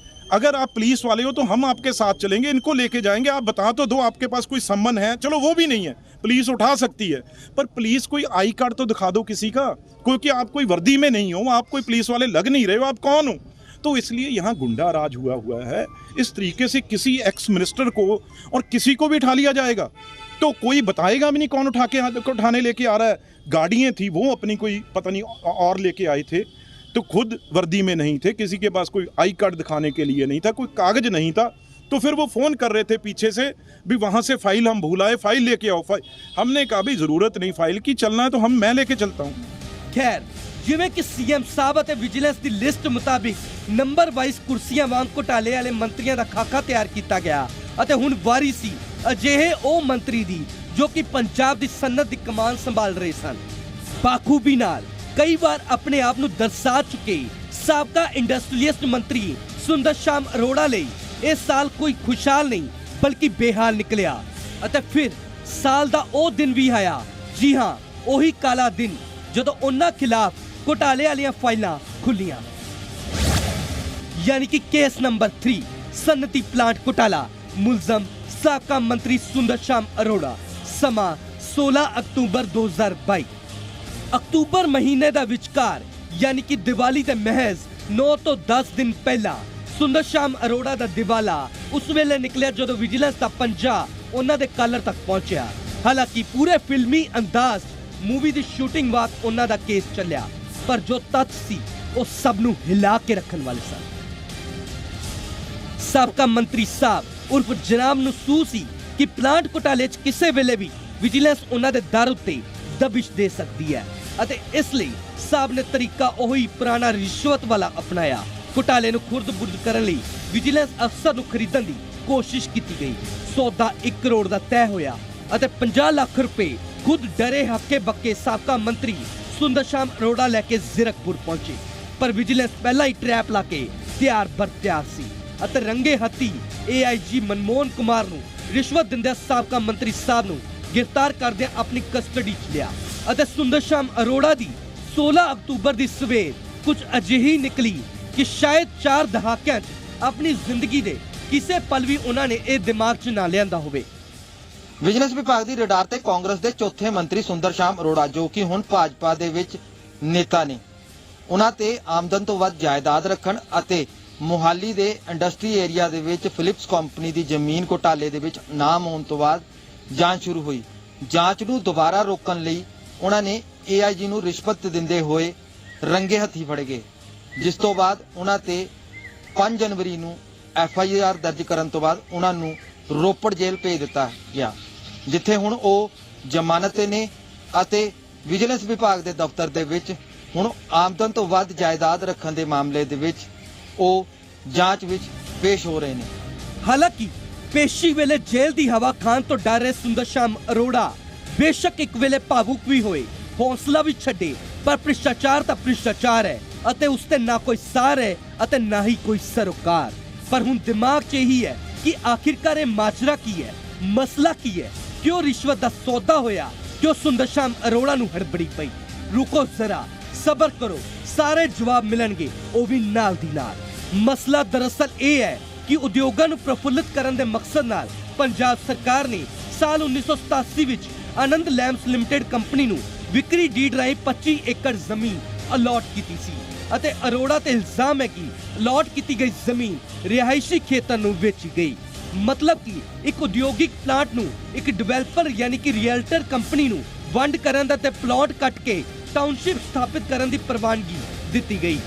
अगर आप पुलिस वाले हो तो हम आपके साथ चलेंगे, इनको लेके जाएंगे, आप बता तो दो आपके पास कोई संबंध है। चलो वो भी नहीं है, पुलिस उठा सकती है, पर पुलिस कोई आई कार्ड तो दिखा दो किसी का, क्योंकि आप कोई वर्दी में नहीं हो, आप कोई पुलिस वाले लग नहीं रहे हो, आप कौन हो। तो इसलिए यहाँ गुंडा राज हुआ है। इस तरीके से किसी एक्स मिनिस्टर को और किसी को भी उठा लिया जाएगा तो कोई बताएगा भी नहीं कौन उठाने लेके आ रहा है। गाड़ियाँ थी वो अपनी कोई पता नहीं और लेके आए थे, तो खुद वर्दी में नहीं थे, किसी के पास कोई आई कार्ड दिखाने के लिए नहीं था, कोई कागज नहीं था। तो फिर वो फ़ोन कर रहे थे पीछे से भी वहाँ से फाइल हम भूल आए, फाइल लेके आओ। हमने कहा भी ज़रूरत नहीं फाइल की, चलना है तो मैं लेके चलता हूँ। खैर जिवें कि सीएम साहब ਅਤੇ ਵਿਜੀਲੈਂਸ ਦੀ ਲਿਸਟ ਮੁਤਾਬਿਕ ਨੰਬਰ ਵਾਈਜ਼ ਕੁਰਸੀਆਂ ਵਾਂਗ ਘੁਟਾਲੇ ਵਾਲੇ ਮੰਤਰੀਆਂ ਦਾ ਖਾਕਾ ਤਿਆਰ ਕੀਤਾ ਗਿਆ ਅਤੇ ਹੁਣ ਵਾਰੀ ਸੀ ਅਜਿਹੇ ਉਹ ਮੰਤਰੀ ਦੀ ਜੋ ਕਿ ਪੰਜਾਬ ਦੀ ਸਨਅਤ ਦੀ ਕਮਾਨ ਸੰਭਾਲ ਰਹੇ ਸਨ। ਬਾਖੂਬੀ ਨਾਲ ਕਈ ਵਾਰ ਆਪਣੇ ਆਪ ਨੂੰ ਦਰਸਾ ਚੁੱਕੇ ਸਾਬਕਾ ਇੰਡਸਟਰੀਅਲਿਸਟ ਮੰਤਰੀ ਸੁੰਦਰ ਸ਼ਾਮ ਅਰੋੜਾ ਲਈ ਇਹ ਸਾਲ ਕੋਈ ਖੁਸ਼ਹਾਲ ਨਹੀਂ ਬਲਕਿ ਬੇਹਾਲ ਨਿਕਲਿਆ ਅਤੇ ਫਿਰ ਸਾਲ ਦਾ ਉਹ ਦਿਨ ਵੀ ਆਇਆ, ਜੀ ਹਾਂ ਉਹੀ ਕਾਲਾ ਦਿਨ ਜਦੋਂ ਉਹਨਾਂ ਖਿਲਾਫ ਘੁਟਾਲੇ ਵਾਲੀਆਂ ਫਾਈਲਾਂ ਖੁੱਲੀਆਂ। यानी कि केस नंबर 3 सन्नती प्लांट घोटाला, मुलजम साबका मंत्री सुंदर श्याम अरोड़ा। समा 16 अक्तूबर 2022। अक्तूबर महीने दा विचकार यानी कि दिवाली दे महज 9 तो 10 दिन पहला सुंदर श्याम अरोड़ा दा दिवाला उस वेले निकलिया जदों विजिलेंस दा पंजा उन्हां दे कालर तक पहुंचिया। हालांकि पूरे फिल्मी अंदाज ਮੂਵੀ ਦੀ ਸ਼ੂਟਿੰਗ ਵਾਕ ਉਹਨਾਂ ਦਾ ਕੇਸ ਚੱਲਿਆ, ਪਰ ਜੋ ਤੱਥ ਸੀ ਉਹ ਸਭ ਨੂੰ ਹਿਲਾ ਕੇ ਰੱਖਣ ਵਾਲੇ ਸਨ। ਸਾਬਕਾ ਮੰਤਰੀ ਸਾਹਿਬ ਉਰਫ ਜਨਾਬ ਨੂੰ ਸੂਹ ਸੀ ਕਿ ਪਲਾਂਟ ਘੁਟਾਲੇ 'ਚ ਕਿਸੇ ਵੇਲੇ ਵੀ ਵਿਜੀਲੈਂਸ ਉਹਨਾਂ ਦੇ ਦਰ ਉੱਤੇ ਦਬਿਸ਼ ਦੇ ਸਕਦੀ ਹੈ ਅਤੇ ਇਸ ਲਈ ਸਾਹਿਬ ਨੇ ਤਰੀਕਾ ਉਹੀ ਪੁਰਾਣਾ ਰਿਸ਼ਵਤ ਵਾਲਾ ਅਪਣਾਇਆ। ਘੁਟਾਲੇ ਨੂੰ ਖੁਰਦ-ਬੁਰਦ ਕਰਨ ਲਈ ਵਿਜੀਲੈਂਸ ਅਫਸਰ ਨੂੰ ਖਰੀਦਣ ਦੀ ਕੋਸ਼ਿਸ਼ ਕੀਤੀ ਗਈ। ਸੌਦਾ 1 ਕਰੋੜ ਦਾ ਤੈਅ ਹੋਇਆ ਅਤੇ 50 ਲੱਖ ਰੁਪਏ ਖੁਦ ਡਰੇ ਹੱਕੇ ਬੱਕੇ ਸਾਬਕਾ ਮੰਤਰੀ ਸੁੰਦਰ ਸ਼ਾਮ ਅਰੋੜਾ ਲੈ ਕੇ ਜ਼ੀਰਕਪੁਰ ਪਹੁੰਚੇ, ਪਰ ਵਿਜੀਲੈਂਸ ਪਹਿਲਾਂ ਹੀ ਟਰੈਪ ਲਾ ਕੇ ਤਿਆਰ ਬਰ ਤਿਆਰ ਸੀ ਅਤੇ ਰੰਗੇ ਹੱਥੀ AIG ਮਨਮੋਹਨ ਕੁਮਾਰ ਨੂੰ ਰਿਸ਼ਵਤ ਦਿੰਦਿਆਂ ਸਾਬਕਾ ਮੰਤਰੀ ਸਾਹਿਬ ਨੂੰ ਗ੍ਰਿਫਤਾਰ ਕਰਦਿਆਂ ਆਪਣੀ ਕਸਟਡੀ 'ਚ ਲਿਆ ਅਤੇ ਸੁੰਦਰ ਸ਼ਾਮ ਅਰੋੜਾ ਦੀ 16 ਅਕਤੂਬਰ ਦੀ ਸਵੇਰ ਕੁਝ ਅਜਿਹੀ ਨਿਕਲੀ ਕਿ ਸ਼ਾਇਦ 4 ਦਹਾਕਿਆਂ 'ਚ ਆਪਣੀ ਜ਼ਿੰਦਗੀ ਦੇ ਕਿਸੇ ਪਲ ਵੀ ਉਹਨਾਂ ਨੇ ਇਹ ਦਿਮਾਗ 'ਚ ਨਾ ਲਿਆਂਦਾ ਹੋਵੇ। ਵਿਜੀਲੈਂਸ ਵਿਭਾਗ ਦੀ ਰਡਾਰ ਤੇ ਕਾਂਗਰਸ ਦੇ ਚੌਥੇ ਮੰਤਰੀ ਸੁੰਦਰ ਸ਼ਾਮ ਅਰੋੜਾ, ਜੋ ਕਿ ਹੁਣ ਭਾਜਪਾ ਦੇ ਵਿੱਚ ਨੇਤਾ ਨੇ, ਉਹਨਾਂ ਤੇ ਆਮਦਨ ਤੋਂ ਵੱਧ ਜਾਇਦਾਦ ਰੱਖਣ ਅਤੇ ਮੁਹਾਲੀ ਦੇ ਇੰਡਸਟਰੀ ਏਰੀਆ ਦੇ ਵਿੱਚ ਫਿਲਿਪਸ ਕੰਪਨੀ ਦੀ ਜ਼ਮੀਨ ਘੁਟਾਲੇ ਦੇ ਵਿੱਚ ਨਾਮ ਆਉਣ ਤੋਂ ਬਾਅਦ ਜਾਂਚ ਸ਼ੁਰੂ ਹੋਈ। ਜਾਂਚ ਨੂੰ ਦੁਬਾਰਾ ਰੋਕਣ ਲਈ ਉਹਨਾਂ ਨੇ AIG ਨੂੰ ਰਿਸ਼ਵਤ ਦਿੰਦੇ ਹੋਏ ਰੰਗੇ ਹੱਥੀ ਫੜੇ ਗਏ, ਜਿਸ ਤੋਂ ਬਾਅਦ ਉਹਨਾਂ ਤੇ 5 ਜਨਵਰੀ ਨੂੰ FIR ਦਰਜ ਕਰਨ ਤੋਂ ਬਾਅਦ ਉਹਨਾਂ ਨੂੰ ਰੋਪੜ ਜੇਲ੍ਹ ਭੇਜ ਦਿੱਤਾ ਗਿਆ, ਜਿੱਥੇ ਹੁਣ ਉਹ ਜ਼ਮਾਨਤ ਤੇ ਨੇ ਅਤੇ ਵਿਜੀਲੈਂਸ ਵਿਭਾਗ ਦੇ ਦਫ਼ਤਰ ਦੇ ਵਿੱਚ ਹੁਣ ਆਮਦਨ ਤੋਂ ਵੱਧ ਜਾਇਦਾਦ ਰੱਖਣ ਦੇ ਮਾਮਲੇ ਦੇ ਵਿੱਚ ਉਹ ਜਾਂਚ ਵਿੱਚ ਪੇਸ਼ ਹੋ ਰਹੇ ਨੇ। ਹਾਲਾਂਕਿ ਪੇਸ਼ੀ ਵੇਲੇ ਜੇਲ੍ਹ ਦੀ ਹਵਾ ਖਾਨ ਤੋਂ ਡਰ ਰਹੇ ਸੁੰਦਰ ਸ਼ਾਮ ਅਰੋੜਾ ਬੇਸ਼ੱਕ ਇੱਕ ਵੇਲੇ ਭਾਵੁਕ ਵੀ ਹੋਏ, ਹੌਸਲਾ ਵੀ ਛੱਡੇ, ਪਰ ਭ੍ਰਿਸ਼ਟਾਚਾਰ ਤਾਂ ਭ੍ਰਿਸ਼ਟਾਚਾਰ ਹੈ ਅਤੇ ਉਸ ਤੇ ਨਾ ਕੋਈ ਸਾਰ ਹੈ ਅਤੇ ਨਾ ਹੀ ਕੋਈ ਸਰੋਕਾਰ। ਪਰ ਹੁਣ ਦਿਮਾਗ 'ਚ ਇਹੀ ਹੈ ਕਿ ਆਖਿਰਕਾਰ ਇਹ ਮਾਜਰਾ ਕੀ ਹੈ, ਮਸਲਾ ਕੀ ਹੈ, ਕਿਉਂ ਰਿਸ਼ਵਤ ਦਾ ਸੌਦਾ ਹੋਇਆ, ਕਿਉਂ ਸੁੰਦਰ ਸ਼ਾਮ ਅਰੋੜਾ ਨੂੰ ਹੜਬੜੀ ਪਈ। ਰੁਕੋ ਜ਼ਰਾ, ਸਬਰ ਕਰੋ, ਸਾਰੇ ਜਵਾਬ ਮਿਲਣਗੇ, ਉਹ ਵੀ ਨਾਲ ਦੀ ਨਾਲ। ਮਸਲਾ ਦਰਅਸਲ ਇਹ ਹੈ ਕਿ ਉਦਯੋਗਾਂ ਨੂੰ ਪ੍ਰਫੁੱਲਿਤ ਕਰਨ ਦੇ ਮਕਸਦ ਨਾਲ ਪੰਜਾਬ ਸਰਕਾਰ ਨੇ ਸਾਲ 1987 ਵਿੱਚ ਆਨੰਦ ਲੈਂਬਸ ਲਿਮਟਿਡ ਕੰਪਨੀ ਨੂੰ ਵਿਕਰੀ ਡੀਡ ਰਾਹੀਂ 25 ਏਕੜ ਜ਼ਮੀਨ ਅਲਾਟ ਕੀਤੀ ਸੀ ਅਤੇ ਅਰੋੜਾ ਤੇ ਇਲਜ਼ਾਮ ਹੈ ਕਿ ਅਲਾਟ ਕੀਤੀ ਗਈ ਜ਼ਮੀਨ ਰਿਹਾਇਸ਼ੀ ਖੇਤਰ ਨੂੰ ਵੇਚੀ ਗਈ। ਮਤਲਬ ਕਿ ਇੱਕ ਉਦਯੋਗਿਕ ਪਲਾਂਟ ਨੂੰ ਇੱਕ ਡਿਵੈਲਪਰ ਯਾਨੀ ਕਿ ਰੀਅਲਟਰ ਕੰਪਨੀ ਨੂੰ ਵੰਡ ਕਰਨ ਦਾ ਤੇ ਪਲਾਟ ਕੱਟ ਕੇ ਟਾਊਨਸ਼ਿਪ ਸਥਾਪਿਤ ਕਰਨ ਦੀ ਪ੍ਰਵਾਨਗੀ ਦਿੱਤੀ ਗਈ,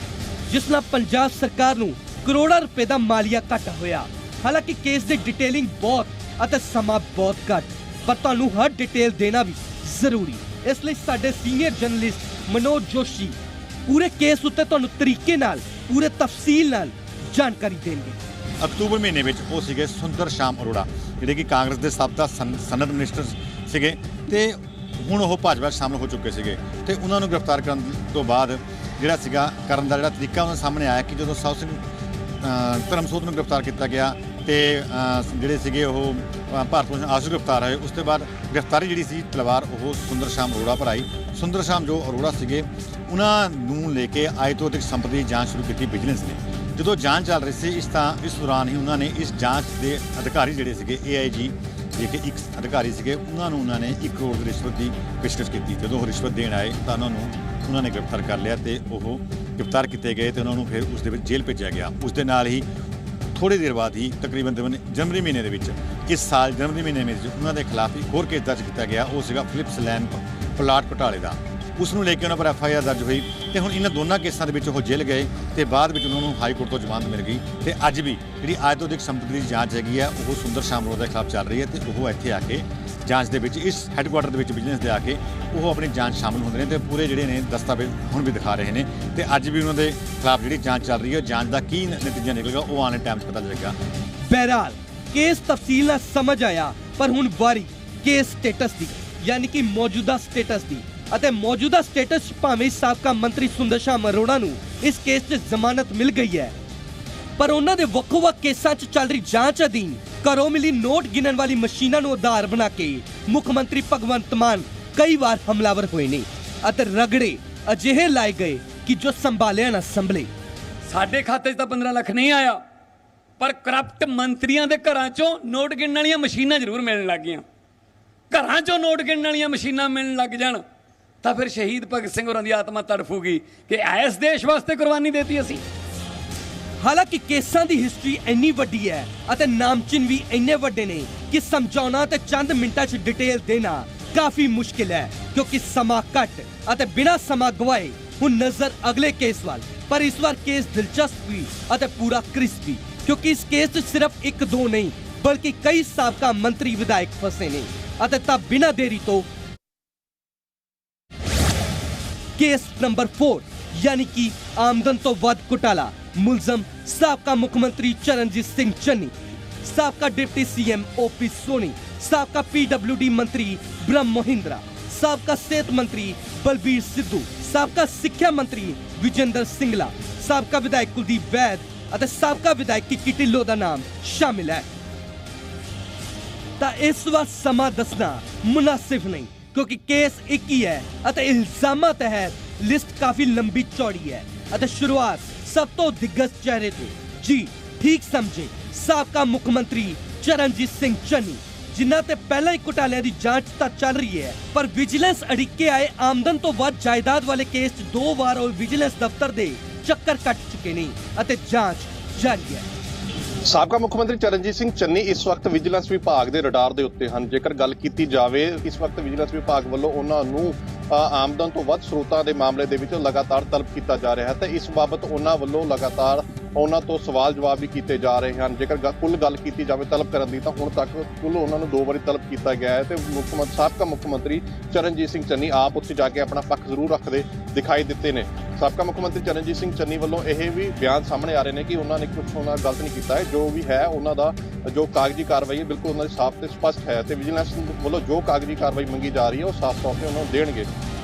ਜਿਸ ਨਾਲ ਪੰਜਾਬ ਸਰਕਾਰ ਨੂੰ ਕਰੋੜਾਂ ਰੁਪਏ ਦਾ ਮਾਲੀਆ ਘਾਟਾ ਹੋਇਆ। ਹਾਲਾਂਕਿ ਕੇਸ ਦੀ ਡਿਟੇਲਿੰਗ ਬਹੁਤ ਅਤੇ ਸਮਾਂ ਬਹੁਤ ਘੱਟ, ਪਰ ਤੁਹਾਨੂੰ ਹਰ ਡਿਟੇਲ ਦੇਣਾ ਵੀ ਜ਼ਰੂਰੀ, ਇਸ ਲਈ ਸਾਡੇ ਸੀਨੀਅਰ ਜਰਨਲਿਸਟ ਮਨੋਜ ਜੋਸ਼ੀ ਪੂਰੇ ਕੇਸ ਉੱਤੇ ਤੁਹਾਨੂੰ ਤਰੀਕੇ ਨਾਲ ਪੂਰੇ ਤਫਸੀਲ ਨਾਲ ਜਾਣਕਾਰੀ ਦੇਣਗੇ। ਅਕਤੂਬਰ ਮਹੀਨੇ ਵਿੱਚ ਉਹ ਸੀਗੇ ਸੁੰਦਰ ਸ਼ਾਮ ਅਰੋੜਾ, ਜਿਹੜੇ ਕਿ ਕਾਂਗਰਸ ਦੇ ਸਾਬਕਾ ਸਨਅਤ ਮਿਨਿਸਟਰ ਸੀਗੇ ਤੇ ਹੁਣ ਉਹ ਭਾਜਪਾ ਸ਼ਾਮਲ ਹੋ ਚੁੱਕੇ ਸੀਗੇ ਤੇ ਉਹਨਾਂ ਨੂੰ ਗ੍ਰਿਫਤਾਰ ਕਰਨ ਤੋਂ ਬਾਅਦ ਜਿਹੜਾ ਸੀਗਾ ਕਰਨ ਦਾ ਜਿਹੜਾ ਤਰੀਕਾ ਉਹਨਾਂ ਸਾਹਮਣੇ ਆਇਆ ਕਿ ਜਦੋਂ ਸਾਊ ਸਿੰਘ ਧਰਮਸੋਤ ਨੂੰ ਗ੍ਰਿਫਤਾਰ ਕੀਤਾ ਗਿਆ ਤੇ ਜਿਹੜੇ ਸੀਗੇ ਉਹ ਭਾਰਤ ਭੂਸ਼ਣ ਆਸ਼ੂ ਗ੍ਰਿਫਤਾਰ ਹੋਏ, ਉਸ ਤੋਂ ਬਾਅਦ ਗ੍ਰਿਫਤਾਰੀ ਜਿਹੜੀ ਸੀ ਤਲਵਾਰ ਉਹ ਸੁੰਦਰ ਸ਼ਾਮ ਅਰੋੜਾ ਪਰ ਆਈ। ਸੁੰਦਰ ਸ਼ਾਮ ਜੋ ਅਰੋੜਾ ਸੀਗੇ ਉਹਨਾਂ ਨੂੰ ਲੈ ਕੇ ਆਏ ਤੋਂ ਅਧਿਕ ਸੰਪਤੀ ਦੀ ਜਾਂਚ ਸ਼ੁਰੂ ਕੀਤੀ ਵਿਜੀਲੈਂਸ ਨੇ। ਜਦੋਂ ਜਾਂਚ ਚੱਲ ਰਹੀ ਸੀ ਇਸ ਦੌਰਾਨ ਹੀ ਉਹਨਾਂ ਨੇ ਇਸ ਜਾਂਚ ਦੇ ਅਧਿਕਾਰੀ ਜਿਹੜੇ ਸੀਗੇ AIG ਜਿਹੜੇ ਕਿ ਇੱਕ ਅਧਿਕਾਰੀ ਸੀਗੇ ਉਹਨਾਂ ਨੇ 1 ਕਰੋੜ ਦੀ ਰਿਸ਼ਵਤ ਦੀ ਪੇਸ਼ਕਸ਼ ਕੀਤੀ। ਜਦੋਂ ਉਹ ਰਿਸ਼ਵਤ ਦੇਣ ਆਏ ਤਾਂ ਉਹਨਾਂ ਨੇ ਗ੍ਰਿਫਤਾਰ ਕਰ ਲਿਆ ਤੇ ਉਹ ਗ੍ਰਿਫਤਾਰ ਕੀਤੇ ਗਏ ਤੇ ਉਹਨਾਂ ਨੂੰ ਫਿਰ ਉਸ ਦੇ ਵਿੱਚ ਜੇਲ੍ਹ ਭੇਜਿਆ ਗਿਆ। ਉਸ ਦੇ ਨਾਲ ਹੀ ਥੋੜੀ ਦੇਰ ਬਾਅਦ ਹੀ ਤਕਰੀਬਨ ਜਨਵਰੀ ਮਹੀਨੇ ਦੇ ਵਿੱਚ ਇਸ ਸਾਲ ਜਨਵਰੀ ਮਹੀਨੇ ਵਿੱਚ ਉਹਨਾਂ ਦੇ ਖਿਲਾਫ ਇੱਕ ਹੋਰ ਕੇਸ ਦਰਜ ਕੀਤਾ ਗਿਆ, ਉਹ ਸੀਗਾ ਫਿਲਿਪਸ ਲੈਂਡ ਪਲਾਟ ਘੁਟਾਲੇ ਦਾ। ਉਸ ਨੂੰ ਲੈ ਕੇ ਉਹਨਾਂ ਪਰ FIR ਦਰਜ ਹੋਈ ਤੇ ਹੁਣ ਇਹਨਾਂ ਦੋਨਾਂ ਕੇਸਾਂ ਦੇ ਵਿੱਚ ਉਹ ਜੇਲ੍ਹ ਗਏ ਤੇ ਬਾਅਦ ਵਿੱਚ ਉਹਨਾਂ ਨੂੰ ਹਾਈ ਕੋਰਟ ਤੋਂ ਜ਼ਮਾਨਤ ਮਿਲ ਗਈ ਤੇ ਅੱਜ ਵੀ ਜਿਹੜੀ ਅੱਜ ਤੋਂ ਅਧਿਕ ਸੰਪਤੀ ਦੀ ਜਾਂਚ ਹੈਗੀ ਆ ਉਹ ਸੁੰਦਰ ਸ਼ਾਮ ਅਰੋੜਾ ਦੇ ਖਿਲਾਫ ਚੱਲ ਰਹੀ ਹੈ ਤੇ ਉਹ ਇੱਥੇ ਆ ਕੇ ਜਾਂਚ ਦੇ ਵਿੱਚ ਇਸ ਹੈੱਡਕੁਆਟਰ ਦੇ ਵਿੱਚ ਵਿਜੀਲੈਂਸ ਦੇ ਆ ਕੇ ਉਹ ਆਪਣੀ ਜਾਂਚ ਸ਼ਾਮਲ ਹੁੰਦੇ ਨੇ ਤੇ ਪੂਰੇ ਜਿਹੜੇ ਨੇ ਦਸਤਾਵੇਜ਼ ਹੁਣ ਵੀ ਦਿਖਾ ਰਹੇ ਨੇ ਤੇ ਅੱਜ ਵੀ ਉਹਨਾਂ ਦੇ ਖਿਲਾਫ ਜਿਹੜੀ ਜਾਂਚ ਚੱਲ ਰਹੀ ਹੈ। ਜਾਂਚ ਦਾ ਕੀ ਨਤੀਜਾ ਨਿਕਲੇਗਾ ਉਹ ਆਉਣ ਵਾਲੇ ਟਾਈਮ 'ਚ ਪਤਾ ਲੱਗੇਗਾ। ਬਹਰਾਲ ਕੇਸ ਤਫਸੀਲ ਨਾਲ ਸਮਝ ਆਇਆ, ਪਰ ਹੁਣ ਵਾਰੀ ਕੇਸ ਸਟੇਟਸ ਦੀ ਯਾਨੀ ਕਿ ਮੌਜੂਦਾ ਸਟੇਟਸ ਦੀ ਅਤੇ ਮੌਜੂਦਾ ਸਟੇਟਸ ਭਾਵੇਂ ਸਾਬਕਾ ਮੰਤਰੀ ਸੁੰਦਰ ਸ਼ਾਮ ਅਰੋੜਾ ਨੂੰ ਇਸ ਕੇਸ 'ਚ ਜ਼ਮਾਨਤ ਮਿਲ ਗਈ ਹੈ, ਪਰ ਉਹਨਾਂ ਦੇ ਵੱਖੋ-ਵੱਖ ਕੇਸਾਂ 'ਚ ਚੱਲ ਰਹੀ ਜਾਂਚ ਅਧੀਨ ਘਰੋਂ ਮਿਲੀ ਨੋਟ ਗਿਣਨ ਵਾਲੀ ਮਸ਼ੀਨਾਂ ਨੂੰ ਆਧਾਰ ਬਣਾ ਕੇ ਮੁੱਖ ਮੰਤਰੀ ਭਗਵੰਤ ਮਾਨ ਕਈ ਵਾਰ ਹਮਲਾਵਰ ਹੋਏ ਨੇ ਅਤੇ ਰਗੜੇ ਅਜਿਹੇ ਲਾਏ ਗਏ ਕਿ ਜੋ ਸੰਭਾਲਿਆ ਨਾ ਸੰਭਲੇ। ਸਾਡੇ ਖਾਤੇ 'ਚ ਤਾਂ 15 ਲੱਖ ਨਹੀਂ ਆਇਆ, ਪਰ ਕਰਪਟ ਮੰਤਰੀਆਂ ਦੇ ਘਰਾਂ 'ਚੋਂ ਨੋਟ ਗਿਣਨ ਵਾਲੀਆਂ ਮਸ਼ੀਨਾਂ ਜ਼ਰੂਰ ਮਿਲਣ ਲੱਗ ਗਈਆਂ। ਘਰਾਂ 'ਚੋਂ ਨੋਟ ਗਿਣਨ ਵਾਲੀਆਂ ਮਸ਼ੀਨਾਂ ਮਿਲਣ ਲੱਗ ਜਾਣ ਤਾਂ ਫਿਰ ਸ਼ਹੀਦ ਭਗਤ ਸਿੰਘ ਹੋਰਾਂ ਦੀ ਆਤਮਾ ਤੜਫੂਗੀ ਕਿ ਇਸ ਦੇਸ਼ ਵਾਸਤੇ ਕੁਰਬਾਨੀ ਦੇਤੀ ਅਸੀਂ। ਹਾਲਾਂਕਿ ਕੇਸਾਂ ਦੀ ਹਿਸਟਰੀ ਇੰਨੀ ਵੱਡੀ ਹੈ ਅਤੇ ਨਾਮਚਿੰਨ ਵੀ ਇੰਨੇ ਵੱਡੇ ਨੇ ਕਿ ਸਮਝਾਉਣਾ ਤੇ ਚੰਦ ਮਿੰਟਾਂ 'ਚ ਡਿਟੇਲ ਦੇਣਾ ਕਾਫੀ ਮੁਸ਼ਕਿਲ ਹੈ। ਕਿਉਂਕਿ ਸਮਾਂ ਘੱਟ ਅਤੇ ਬਿਨਾਂ ਸਮਾਂ ਗਵਾਏ ਹੁਣ ਨਜ਼ਰ ਅਗਲੇ ਕੇਸ ਵੱਲ। ਪਰ ਇਸ ਵਾਰ ਕੇਸ ਦਿਲਚਸਪ ਵੀ ਅਤੇ ਪੂਰਾ ਕ੍ਰਿਸਪ ਵੀ, ਕਿਉਂਕਿ ਇਸ ਕੇਸ 'ਚ ਸਿਰਫ ਇੱਕ ਦੋ ਨਹੀਂ ਬਲਕਿ ਕਈ ਸਾਬਕਾ ਮੰਤਰੀ ਵਿਧਾਇਕ ਫਸੇ ਨੇ। ਅਤੇ ਤਾਂ ਬਿਨਾਂ ਦੇਰੀ ਤੋਂ ਕੇਸ ਨੰਬਰ 4 यानी कि आमदन तो वध घोटाला। मुलजम साबका मुख्यमंत्री चरणजीत सिंह चन्नी, साबका डिप्टी सीएम ओपी सोनी, साबका पीडब्ल्यूडी मंत्री ब्रह्म महिंद्रा, साबका सेहत मंत्री बलबीर सिद्धू, साबका सिक्ख्या मंत्री विजेंद्र सिंगला, साबका विधायक कुलदीप वैद ਅਤੇ ਸਾਬਕਾ ਵਿਧਾਇਕ ਕਿੱਕੀ ਢਿੱਲੋਂ ਦਾ ਨਾਮ ਸ਼ਾਮਿਲ ਹੈ। ਤਾਂ ਇਸ ਵਾਰ ਸਮਾਂ ਦੱਸਣਾ ਮੁਨਾਸਿਬ ਨਹੀਂ ਕਿਉਂਕਿ ਕੇਸ ਇੱਕ ਹੀ ਹੈ ਅਤੇ ਇਲਜ਼ਾਮਾਂ ਤਹਿਤ ਲਿਸਟ ਕਾਫੀ ਲੰਬੀ ਚੌੜੀ ਹੈ। ਅਤੇ ਸ਼ੁਰੂਆਤ ਸਭ ਤੋਂ ਦਿੱਗਜ ਚਿਹਰੇ ਤੋਂ, ਜੀ ਠੀਕ ਸਮਝੇ, ਸਾਬਕਾ ਮੁੱਖ ਮੰਤਰੀ ਚਰਨਜੀਤ ਸਿੰਘ ਚੰਨੀ, ਜਿਨ੍ਹਾਂ ਤੇ ਪਹਿਲਾਂ ਹੀ ਘੁਟਾਲਿਆਂ ਦੀ ਜਾਂਚ ਤਾਂ ਚੱਲ ਰਹੀ ਹੈ ਪਰ ਵਿਜੀਲੈਂਸ ਅੜਿੱਕੇ ਆਏ ਆਮਦਨ ਤੋਂ ਵੱਧ ਜਾਇਦਾਦ ਵਾਲੇ ਕੇਸ 'ਚ 2 ਵਾਰ ਉਹ ਵਿਜੀਲੈਂਸ ਦਫ਼ਤਰ ਦੇ ਚੱਕਰ ਕੱਟ ਚੁੱਕੇ ਨੇ ਅਤੇ ਜਾਂਚ ਜਾਰੀ ਹੈ। ਸਾਬਕਾ ਮੁੱਖ ਮੰਤਰੀ ਚਰਨਜੀਤ ਸਿੰਘ ਚੰਨੀ ਇਸ ਵਕਤ ਵਿਜੀਲੈਂਸ ਵਿਭਾਗ ਦੇ ਰਡਾਰ ਦੇ ਉੱਤੇ ਹਨ। ਜੇਕਰ ਗੱਲ ਕੀਤੀ ਜਾਵੇ ਇਸ ਵਕਤ ਵਿਜੀਲੈਂਸ ਵਿਭਾਗ ਵੱਲੋਂ ਉਹਨਾਂ ਨੂੰ ਆਮਦਨ ਤੋਂ ਵੱਧ ਸਰੋਤਾਂ ਦੇ ਮਾਮਲੇ ਦੇ ਵਿੱਚ ਲਗਾਤਾਰ ਤਲਬ ਕੀਤਾ ਜਾ ਰਿਹਾ ਹੈ ਤੇ ਇਸ ਬਾਬਤ ਉਹਨਾਂ ਵੱਲੋਂ ਲਗਾਤਾਰ ਉਹਨਾਂ ਤੋਂ ਸਵਾਲ ਜਵਾਬ ਵੀ ਕੀਤੇ ਜਾ ਰਹੇ ਹਨ। ਜੇਕਰ ਕੁੱਲ ਗੱਲ ਕੀਤੀ ਜਾਵੇ ਤਲਬ ਕਰਨ ਦੀ ਤਾਂ ਹੁਣ ਤੱਕ ਕੁੱਲ ਉਹਨਾਂ ਨੂੰ 2 ਵਾਰੀ ਤਲਬ ਕੀਤਾ ਗਿਆ ਹੈ ਤੇ ਸਾਬਕਾ ਮੁੱਖ ਮੰਤਰੀ ਚਰਨਜੀਤ ਸਿੰਘ ਚੰਨੀ ਆਪ ਉੱਥੇ ਜਾ ਕੇ ਆਪਣਾ ਪੱਖ ਜ਼ਰੂਰ ਰੱਖਦੇ ਦਿਖਾਈ ਦਿੱਤੇ ਨੇ। ਸਾਬਕਾ ਮੁੱਖ ਮੰਤਰੀ ਚਰਨਜੀਤ ਸਿੰਘ ਚੰਨੀ ਵੱਲੋਂ ਇਹ ਵੀ ਬਿਆਨ ਸਾਹਮਣੇ ਆ ਰਹੇ ਨੇ ਕਿ ਉਹਨਾਂ ਨੇ ਕੁਝ ਉਹਨਾਂ ਗਲਤ ਨਹੀਂ ਕੀਤਾ ਹੈ। ਜੋ ਵੀ ਹੈ ਉਹਨਾਂ ਦਾ ਜੋ ਕਾਗਜ਼ੀ ਕਾਰਵਾਈ ਹੈ ਬਿਲਕੁਲ ਉਹਨਾਂ ਦੀ ਸਾਫ਼ ਤੇ ਸਪਸ਼ਟ ਹੈ ਤੇ ਵਿਜੀਲੈਂਸ ਵੱਲੋਂ ਜੋ ਕਾਗਜ਼ੀ ਕਾਰਵਾਈ ਮੰਗੀ ਜਾ ਰਹੀ ਹੈ ਉਹ ਸਾਫ਼ ਤੌਰ ਤੇ ਉਹਨਾਂ ਨੂੰ ਦੇਣਗੇ।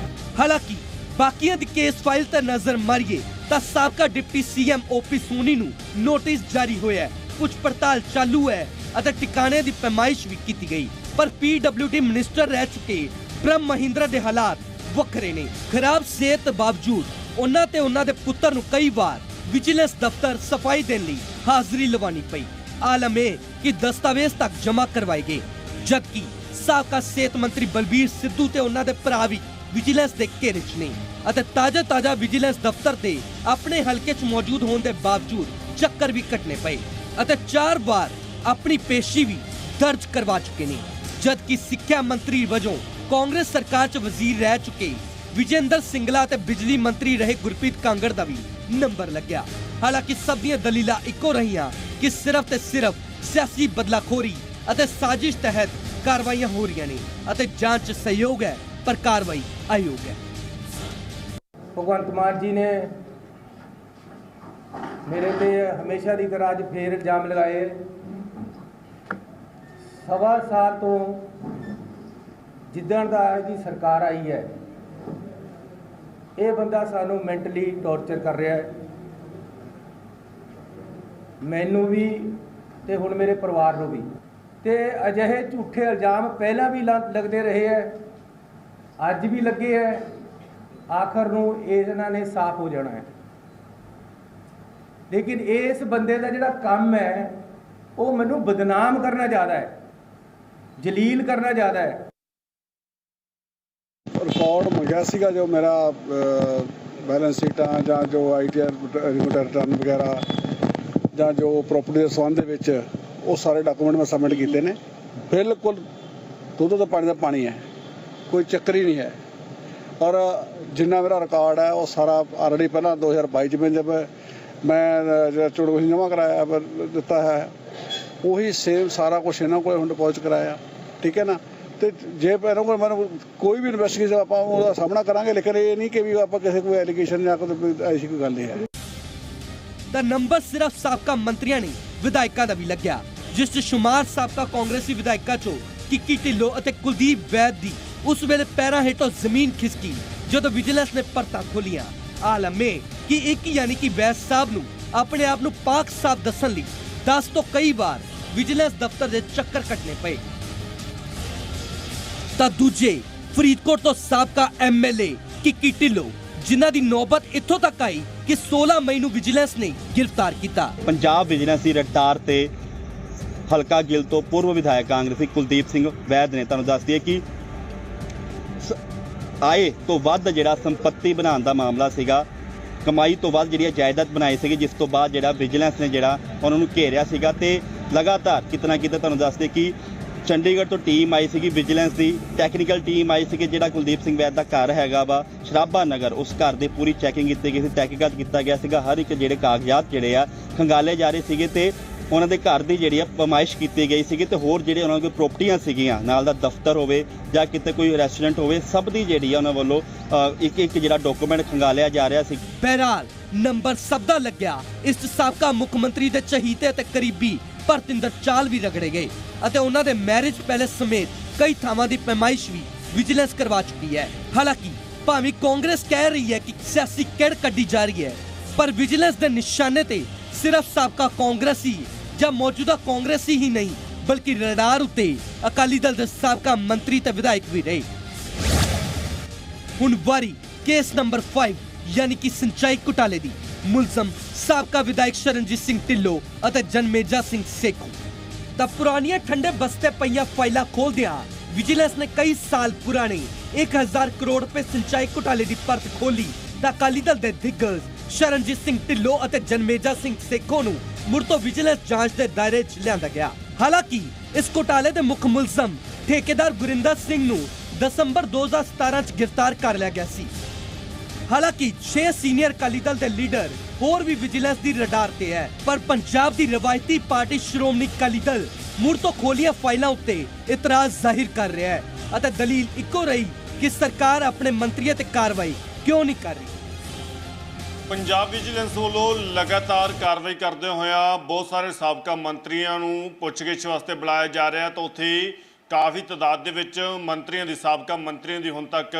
ਹਾਲਾਂਕਿ ਬਾਕੀਆਂ ਦੀ ਕੇਸ ਫਾਈਲ ਤੇ ਨਜ਼ਰ ਮਾਰੀਏ ਤਾਂ ਸਾਬਕਾ ਡਿਪਟੀ ਸੀਐਮ ਓਪੀ ਸੋਨੀ ਨੂੰ ਨੋਟਿਸ ਜਾਰੀ ਹੋਇਆ ਹੈ, ਕੁਝ ਪੜਤਾਲ ਚਾਲੂ ਹੈ ਅਤੇ ਟਿਕਾਣੇ ਦੀ ਪੈਮਾਇਸ਼ ਵੀ ਕੀਤੀ ਗਈ। ਪਰ ਪੀਡਬਲਿਊਡੀ ਮਿਨਿਸਟਰ ਰਹਿ ਚੁੱਕੇ ਬ੍ਰਹਮ ਮਹਿੰਦਰਾ ਦੇ ਹਾਲਾਤ ਵੱਖਰੇ ਨੇ। ਖਰਾਬ ਸਿਹਤ ਬਾਵਜੂਦ ਉਹਨਾਂ ਤੇ ਉਹਨਾਂ ਦੇ ਪੁੱਤਰ ਨੂੰ ਕਈ ਵਾਰ ਵਿਜੀਲੈਂਸ ਦਫ਼ਤਰ ਸਫਾਈ ਦੇਣ ਲਈ ਹਾਜ਼ਰੀ ਲਵਾਉਣੀ ਪਈ। ਆਲਮ ਇਹ ਕਿ ਦਸਤਾਵੇਜ਼ ਤੱਕ ਜਮ੍ਹਾਂ ਕਰਵਾਏ ਗਏ, ਜਦਕਿ ਸਾਬਕਾ ਸਿਹਤ ਮੰਤਰੀ ਬਲਬੀਰ ਸਿੱਧੂ ਤੇ ਉਹਨਾਂ ਦੇ ਭਰਾ ਵੀ ਵਿਜੀਲੈਂਸ ਦੇ ਘੇਰੇ 'ਚ ਨੇ ਅਤੇ ਤਾਜ਼ਾ ਵਿਜੀਲੈਂਸ ਦਫ਼ਤਰ ਦੇ ਆਪਣੇ ਹਲਕੇ 'ਚ ਮੌਜੂਦ ਹੋਣ ਦੇ ਬਾਵਜੂਦ ਚੱਕਰ ਵੀ ਕੱਟਣੇ ਪਏ ਅਤੇ 4 ਵਾਰ ਆਪਣੀ ਪੇਸ਼ੀ ਵੀ ਦਰਜ ਕਰਵਾ ਚੁੱਕੇ ਨੇ। ਜਦਕਿ ਸਿੱਖਿਆ ਮੰਤਰੀ ਵਜੋਂ ਕਾਂਗਰਸ ਸਰਕਾਰ 'ਚ ਵਜ਼ੀਰ ਰਹਿ ਚੁੱਕੇ ਵਿਜੇਂਦਰ ਸਿੰਗਲਾ ਤੇ ਬਿਜਲੀ ਮੰਤਰੀ ਰਹੇ ਗੁਰਪ੍ਰੀਤ ਕਾਂਗੜ ਦਾ ਵੀ ਨੰਬਰ ਲੱਗਿਆ। ਹਾਲਾਂਕਿ ਸਭ ਦੀਆਂ ਦਲੀਲਾਂ ਇੱਕੋ ਰਹੀਆਂ ਕਿ ਸਿਰਫ ਤੇ ਸਿਰਫ ਸਿਆਸੀ ਬਦਲਾਖੋਰੀ ਅਤੇ ਸਾਜ਼ਿਸ਼ ਤਹਿਤ ਕਾਰਵਾਈਆਂ ਹੋ ਰਹੀਆਂ ਨੇ ਅਤੇ ਜਾਂਚ 'ਚ ਸਹਿਯੋਗ ਹੈ ਪਰ ਕਾਰਵਾਈ ਅਯੋਗ ਹੈ। ਭਗਵੰਤ ਮਾਨ ਜੀ ਨੇ ਮੇਰੇ ਤੇ ਹਮੇਸ਼ਾ ਦੀ ਤਰ੍ਹਾਂ ਅੱਜ ਫੇਰ ਇਲਜ਼ਾਮ ਲਗਾਏ। 1.25 ਸਾਲ ਤੋਂ ਜਿੱਦਣ ਦਾ ਇਹਦੀ ਸਰਕਾਰ ਆਈ ਹੈ ਇਹ ਬੰਦਾ ਸਾਨੂੰ ਮੈਂਟਲੀ ਟੌਰਚਰ ਕਰ ਰਿਹਾ ਹੈ, ਮੈਨੂੰ ਵੀ ਤੇ ਹੁਣ ਮੇਰੇ ਪਰਿਵਾਰ ਨੂੰ ਵੀ। ਤੇ ਅਜਿਹੇ ਝੂਠੇ ਇਲਜ਼ਾਮ ਪਹਿਲਾਂ ਵੀ ਲੱਗਦੇ ਰਹੇ ਹੈ, ਅੱਜ ਵੀ ਲੱਗੇ ਹੈ, ਆਖਰ ਨੂੰ ਇਹਨਾਂ ਨੇ ਸਾਫ਼ ਹੋ ਜਾਣਾ ਹੈ। ਲੇਕਿਨ ਇਸ ਬੰਦੇ ਦਾ ਜਿਹੜਾ ਕੰਮ ਹੈ ਉਹ ਮੈਨੂੰ ਬਦਨਾਮ ਕਰਨਾ ਜ਼ਿਆਦਾ ਹੈ, ਜਲੀਲ ਕਰਨਾ ਜ਼ਿਆਦਾ ਹੈ। ਰਿਕਾਰਡ ਮੰਗਿਆ ਸੀਗਾ ਜੋ ਮੇਰਾ ਬੈਲੈਂਸ ਸ਼ੀਟਾਂ ਜਾਂ ਜੋ ਆਈਟੀਆਰ ਰਿਟਰਨ ਵਗੈਰਾ ਜਾਂ ਜੋ ਪ੍ਰੋਪਰਟੀ ਦੇ ਸੰਬੰਧ ਦੇ ਵਿੱਚ ਉਹ ਸਾਰੇ ਡਾਕੂਮੈਂਟ ਮੈਂ ਸਬਮਿਟ ਕੀਤੇ ਨੇ। ਬਿਲਕੁਲ ਦੁੱਧ ਦਾ ਪਾਣੀ ਹੈ, ਕੋਈ ਚੱਕਰ ਹੀ ਨਹੀਂ ਹੈ। ਔਰ ਜਿੰਨਾ ਮੇਰਾ ਰਿਕਾਰਡ ਹੈ ਉਹ ਸਾਰਾ ਆਲਰੇਡੀ ਪਹਿਲਾਂ 2022 'ਚ ਮੈਂ ਜਿਹੜਾ ਚੋਣ ਜਮ੍ਹਾਂ ਕਰਾਇਆ ਦਿੱਤਾ ਹੈ ਉਹੀ ਸੇਮ ਸਾਰਾ ਕੁਛ ਇਹਨਾਂ ਕੋਲ ਹੁਣ ਡਿਪੋਜ਼ਿਟ ਕਰਾਇਆ, ਠੀਕ ਹੈ ਨਾ। ਤੇ ਜੇ ਇਹਨਾਂ ਕੋਲ ਮੈਨੂੰ ਕੋਈ ਵੀ ਇਨਵੈਸਟੀਗੇਸ਼ਨ ਆਪਾਂ ਉਹਦਾ ਸਾਹਮਣਾ ਕਰਾਂਗੇ, ਲੇਕਿਨ ਇਹ ਨਹੀਂ ਕਿ ਵੀ ਆਪਾਂ ਕਿਸੇ ਕੋਈ ਐਲੀਗੇਸ਼ਨ ਜਾਂ ਕੋਈ ਐਸੀ ਕੋਈ ਗੱਲ ਨਹੀਂ ਹੈ। ਦਾ ਨੰਬਰ ਸਿਰਫ ਸਾਬਕਾ ਮੰਤਰੀਆਂ ਨਹੀਂ ਵਿਧਾਇਕਾਂ ਦਾ ਵੀ ਲੱਗਿਆ, ਜਿਸ 'ਚ ਸ਼ੁਮਾਰ ਸਾਬਕਾ ਕਾਂਗਰਸੀ ਵਿਧਾਇਕਾਂ 'ਚੋਂ ਕਿੱਕੀ ਢਿੱਲੋਂ ਅਤੇ ਕੁਲਦੀਪ ਵੈਦ ਦੀ ਉਸ ਵੇਲੇ ਪੈਰਾਂ ਹੇਠੋਂ ਜ਼ਮੀਨ ਖਿਸਕੀ ਜਦੋਂ ਵਿਜੀਲੈਂਸ ਨੇ ਪਰਤਾਂ ਖੋਲੀਆਂ। ਆਲਮ ਇਹ ਕਿ ਇੱਕ ਯਾਨੀ ਕਿ ਵੈਦ ਸਾਹਿਬ ਨੂੰ ਆਪਣੇ ਆਪ ਨੂੰ ਪਾਕ ਸਾਫ ਦੱਸਣ ਲਈ 10 ਤੋਂ ਕਈ ਵਾਰ ਵਿਜੀਲੈਂਸ ਦਫ਼ਤਰ ਦੇ ਚੱਕਰ ਕੱਟਣੇ ਪਏ। ਤਾਂ ਦੂਜੇ ਫਰੀਦਕੋਟ ਤੋਂ ਸਾਬਕਾ ਐਮਐਲਏ ਕਿੱਕੀ ਢਿੱਲੋਂ, ਜਿਨ੍ਹਾਂ ਦੀ ਨੌਬਤ ਇੱਥੋਂ ਤੱਕ ਆਈ ਕਿ 16 ਮਈ ਨੂੰ ਵਿਜੀਲੈਂਸ ਨੇ ਗ੍ਰਿਫਤਾਰ ਕੀਤਾ। ਪੰਜਾਬ ਵਿਜੀਲੈਂਸ ਦੀ ਰਡਾਰ ਤੇ ਹਲਕਾ ਗਿੱਲ ਤੋਂ ਪੂਰਵ ਵਿਧਾਇਕ ਕਾਂਗਰਸੀ ਕੁਲਦੀਪ ਸਿੰਘ ਵੈਦ ਨੇ ਤੁਹਾਨੂੰ ਦੱਸ ਦਈਏ ਕਿ ਆਏ ਤੋਂ ਵੱਧ ਜਿਹੜਾ ਸੰਪत्ति ਬਣਾਉਣ ਦਾ ਮਾਮਲਾ ਸੀਗਾ, ਕਮਾਈ ਤੋਂ ਵੱਧ ਜਿਹੜੀਆਂ ਜਾਇਦਾਦ ਬਣਾਈ ਸੀਗੀ, ਜਿਸ ਤੋਂ ਬਾਅਦ ਜਿਹੜਾ ਵਿਜੀਲੈਂਸ ਨੇ ਜਿਹੜਾ ਉਹਨਾਂ ਨੂੰ ਘੇਰਿਆ ਸੀਗਾ ਤੇ ਲਗਾਤਾਰ ਕਿਤਨਾ ਕਿਤੇ ਤੁਹਾਨੂੰ ਦੱਸ ਦੇ ਕਿ ਚੰਡੀਗੜ੍ਹ ਤੋਂ ਟੀਮ ਆਈ ਸੀਗੀ ਵਿਜੀਲੈਂਸ ਦੀ ਟੈਕਨੀਕਲ ਟੀਮ ਆਈ ਸੀਗੀ ਜਿਹੜਾ ਕੁਲਦੀਪ ਸਿੰਘ ਵੈਦ ਦਾ ਘਰ ਹੈਗਾ ਵਾ ਸ਼ਰਾਬਾ ਨਗਰ, ਉਸ ਘਰ ਦੀ ਪੂਰੀ ਚੈਕਿੰਗ ਕੀਤੀ ਗਈ ਸੀ, ਤਹਿਕੀਕਾਤ ਕੀਤਾ ਗਿਆ ਸੀਗਾ। ਹਰ ਇੱਕ ਜਿਹੜੇ ਕਾਗਜ਼ਾਤ ਜਿਹੜੇ ਆ ਖੰਗਾਲੇ ਜਾ ਰਹੇ ਸੀਗੇ ਤੇ ਉਹਨਾਂ ਦੇ ਘਰ ਦੀ ਜਿਹੜੀ ਆ ਪਮਾਇਸ਼ ਕੀਤੀ ਗਈ ਸੀਗੀ ਤੇ ਹੋਰ ਜਿਹੜੇ ਉਹਨਾਂ ਕੋਲ ਪ੍ਰੋਪਰਟੀਆਂ ਸੀਗੀਆਂ, ਨਾਲ ਦਾ ਦਫ਼ਤਰ ਹੋਵੇ ਜਾਂ ਕਿਤੇ ਕੋਈ ਰੈਸਟੋਰੈਂਟ ਹੋਵੇ, ਸਭ ਦੀ ਜਿਹੜੀ ਆ ਉਹਨਾਂ ਵੱਲੋਂ ਇੱਕ ਇੱਕ ਜਿਹੜਾ ਡਾਕੂਮੈਂਟ ਖੰਗਾਲਿਆ ਜਾ ਰਿਹਾ ਸੀ। ਬਹਿਰਾਲ ਨੰਬਰ ਸਭ ਦਾ ਲੱਗਿਆ। ਇਸ 'ਚ ਸਾਬਕਾ ਮੁੱਖ ਮੰਤਰੀ ਦੇ ਚਹੀਤੇ ਅਤੇ ਕਰੀਬੀ ਭਰਤਿੰਦਰ ਚਾਲ ਵੀ ਰਗੜੇ ਗਏ ਅਤੇ ਉਹਨਾਂ ਦੇ ਮੈਰਿਜ ਪੈਲੇਸ ਸਮੇਤ ਕਈ ਥਾਵਾਂ ਦੀ ਪੈਮਾਇਸ਼ ਵੀ ਵਿਜੀਲੈਂਸ ਕਰਵਾ ਚੁੱਕੀ ਹੈ। ਹਾਲਾਂਕਿ ਭਾਵੇਂ ਕਾਂਗਰਸ ਕਹਿ ਰਹੀ ਹੈ ਕਿ ਸਿਆਸੀ ਕਿਹੜ ਕੱਢੀ ਜਾ ਰਹੀ ਹੈ, ਪਰ ਵਿਜੀਲੈਂਸ ਦੇ ਨਿਸ਼ਾਨੇ ਤੇ ਸਿਰਫ ਸਾਬਕਾ ਕਾਂਗਰਸੀ ਜਾਂ ਮੌਜੂਦਾ ਕਾਂਗਰਸੀ ਹੀ ਨਹੀਂ ਬਲਕਿ ਰਡਾਰ ਉੱਤੇ ਅਕਾਲੀ ਦਲ ਦੇ ਸਾਬਕਾ ਮੰਤਰੀ ਤੇ ਵਿਧਾਇਕ ਵੀ ਰਹੇ। ਹੁਣ ਵਾਰੀ ਕੇਸ ਨੰਬਰ 5 ਯਾਨੀ ਕਿ ਸਿੰਚਾਈ ਘੁਟਾਲੇ ਦੀ। ਮੁਲਜ਼ਮ ਸਾਬਕਾ ਵਿਧਾਇਕ ਸ਼ਰਨਜੀਤ ਸਿੰਘ ਢਿੱਲੋਂ ਅਤੇ ਜਨਮੇਜਾ ਸਿੰਘ ਸੇਖੋਂ। ਤਾਂ ਪੁਰਾਣੀਆਂ ਠੰਡੇ ਬਸਤੇ ਪਈਆਂ ਫਾਈਲਾਂ ਖੋਲਦਿਆਂ ਵਿਜੀਲੈਂਸ ਨੇ ਕਈ ਸਾਲ ਪੁਰਾਣੇ 1000 ਕਰੋੜ ਰੁਪਏ ਸਿੰਚਾਈ ਘੁਟਾਲੇ ਦੀ ਪਰਤ ਖੋਲੀ ਤਾਂ ਅਕਾਲੀ ਦਲ ਦੇ ਦਿੱਗਜ ਸ਼ਰਨਜੀਤ ਸਿੰਘ ਢਿੱਲੋਂ ਅਤੇ ਜਨਮੇਜਾ ਸਿੰਘ ਸੇਖੋਂ ਨੂੰ ਮੁੜ ਤੋਂ ਵਿਜੀਲੈਂਸ ਜਾਂਚ ਦੇ ਦਾਇਰੇ 'ਚ ਲਿਆਂਦਾ ਗਿਆ। ਹਾਲਾਂਕਿ ਇਸ ਘੁਟਾਲੇ ਦੇ ਮੁੱਖ ਮੁਲਜ਼ਮ ਠੇਕੇਦਾਰ ਗੁਰਿੰਦਰ ਸਿੰਘ ਨੂੰ ਦਸੰਬਰ 2017 'ਚ ਗ੍ਰਿਫਤਾਰ ਕਰ ਲਿਆ ਗਿਆ ਸੀ। ਹਾਲਾਂਕਿ 6 ਸੀਨੀਅਰ ਅਕਾਲੀ ਦਲ ਦੇ ਲੀਡਰ ਹੋਰ ਵੀ ਵਿਜੀਲੈਂਸ ਦੀ ਰਡਾਰ ਤੇ ਹੈ, ਪਰ ਪੰਜਾਬ ਦੀ ਰਵਾਇਤੀ ਪਾਰਟੀ ਸ਼੍ਰੋਮਣੀ ਅਕਾਲੀ ਦਲ ਮੁੜ ਤੋਂ ਖੋਲੀਆਂ ਫਾਈਲਾਂ ਉੱਤੇ ਇਤਰਾਜ਼ ਜ਼ਾਹਿਰ ਕਰ ਰਿਹਾ ਹੈ ਅਤੇ ਦਲੀਲ ਇੱਕੋ ਰਹੀ ਕਿ ਸਰਕਾਰ ਆਪਣੇ ਮੰਤਰੀਆਂ ਤੇ ਕਾਰਵਾਈ ਕਿਉਂ ਨਹੀਂ ਕਰ ਰਹੀ। ਪੰਜਾਬ ਵਿਜੀਲੈਂਸ ਵੱਲੋਂ ਲਗਾਤਾਰ ਕਾਰਵਾਈ ਕਰਦੇ ਹੋਇਆ ਬਹੁਤ ਸਾਰੇ ਸਾਬਕਾ ਮੰਤਰੀਆਂ ਨੂੰ ਪੁੱਛਗਿੱਛ ਵਾਸਤੇ ਬੁਲਾਇਆ ਜਾ ਰਿਹਾ ਤਾਂ ਉੱਥੇ ਕਾਫੀ ਤਾਦਾਦ ਦੇ ਵਿੱਚ ਮੰਤਰੀਆਂ ਦੀ ਸਾਬਕਾ ਮੰਤਰੀਆਂ ਦੀ ਹੁਣ ਤੱਕ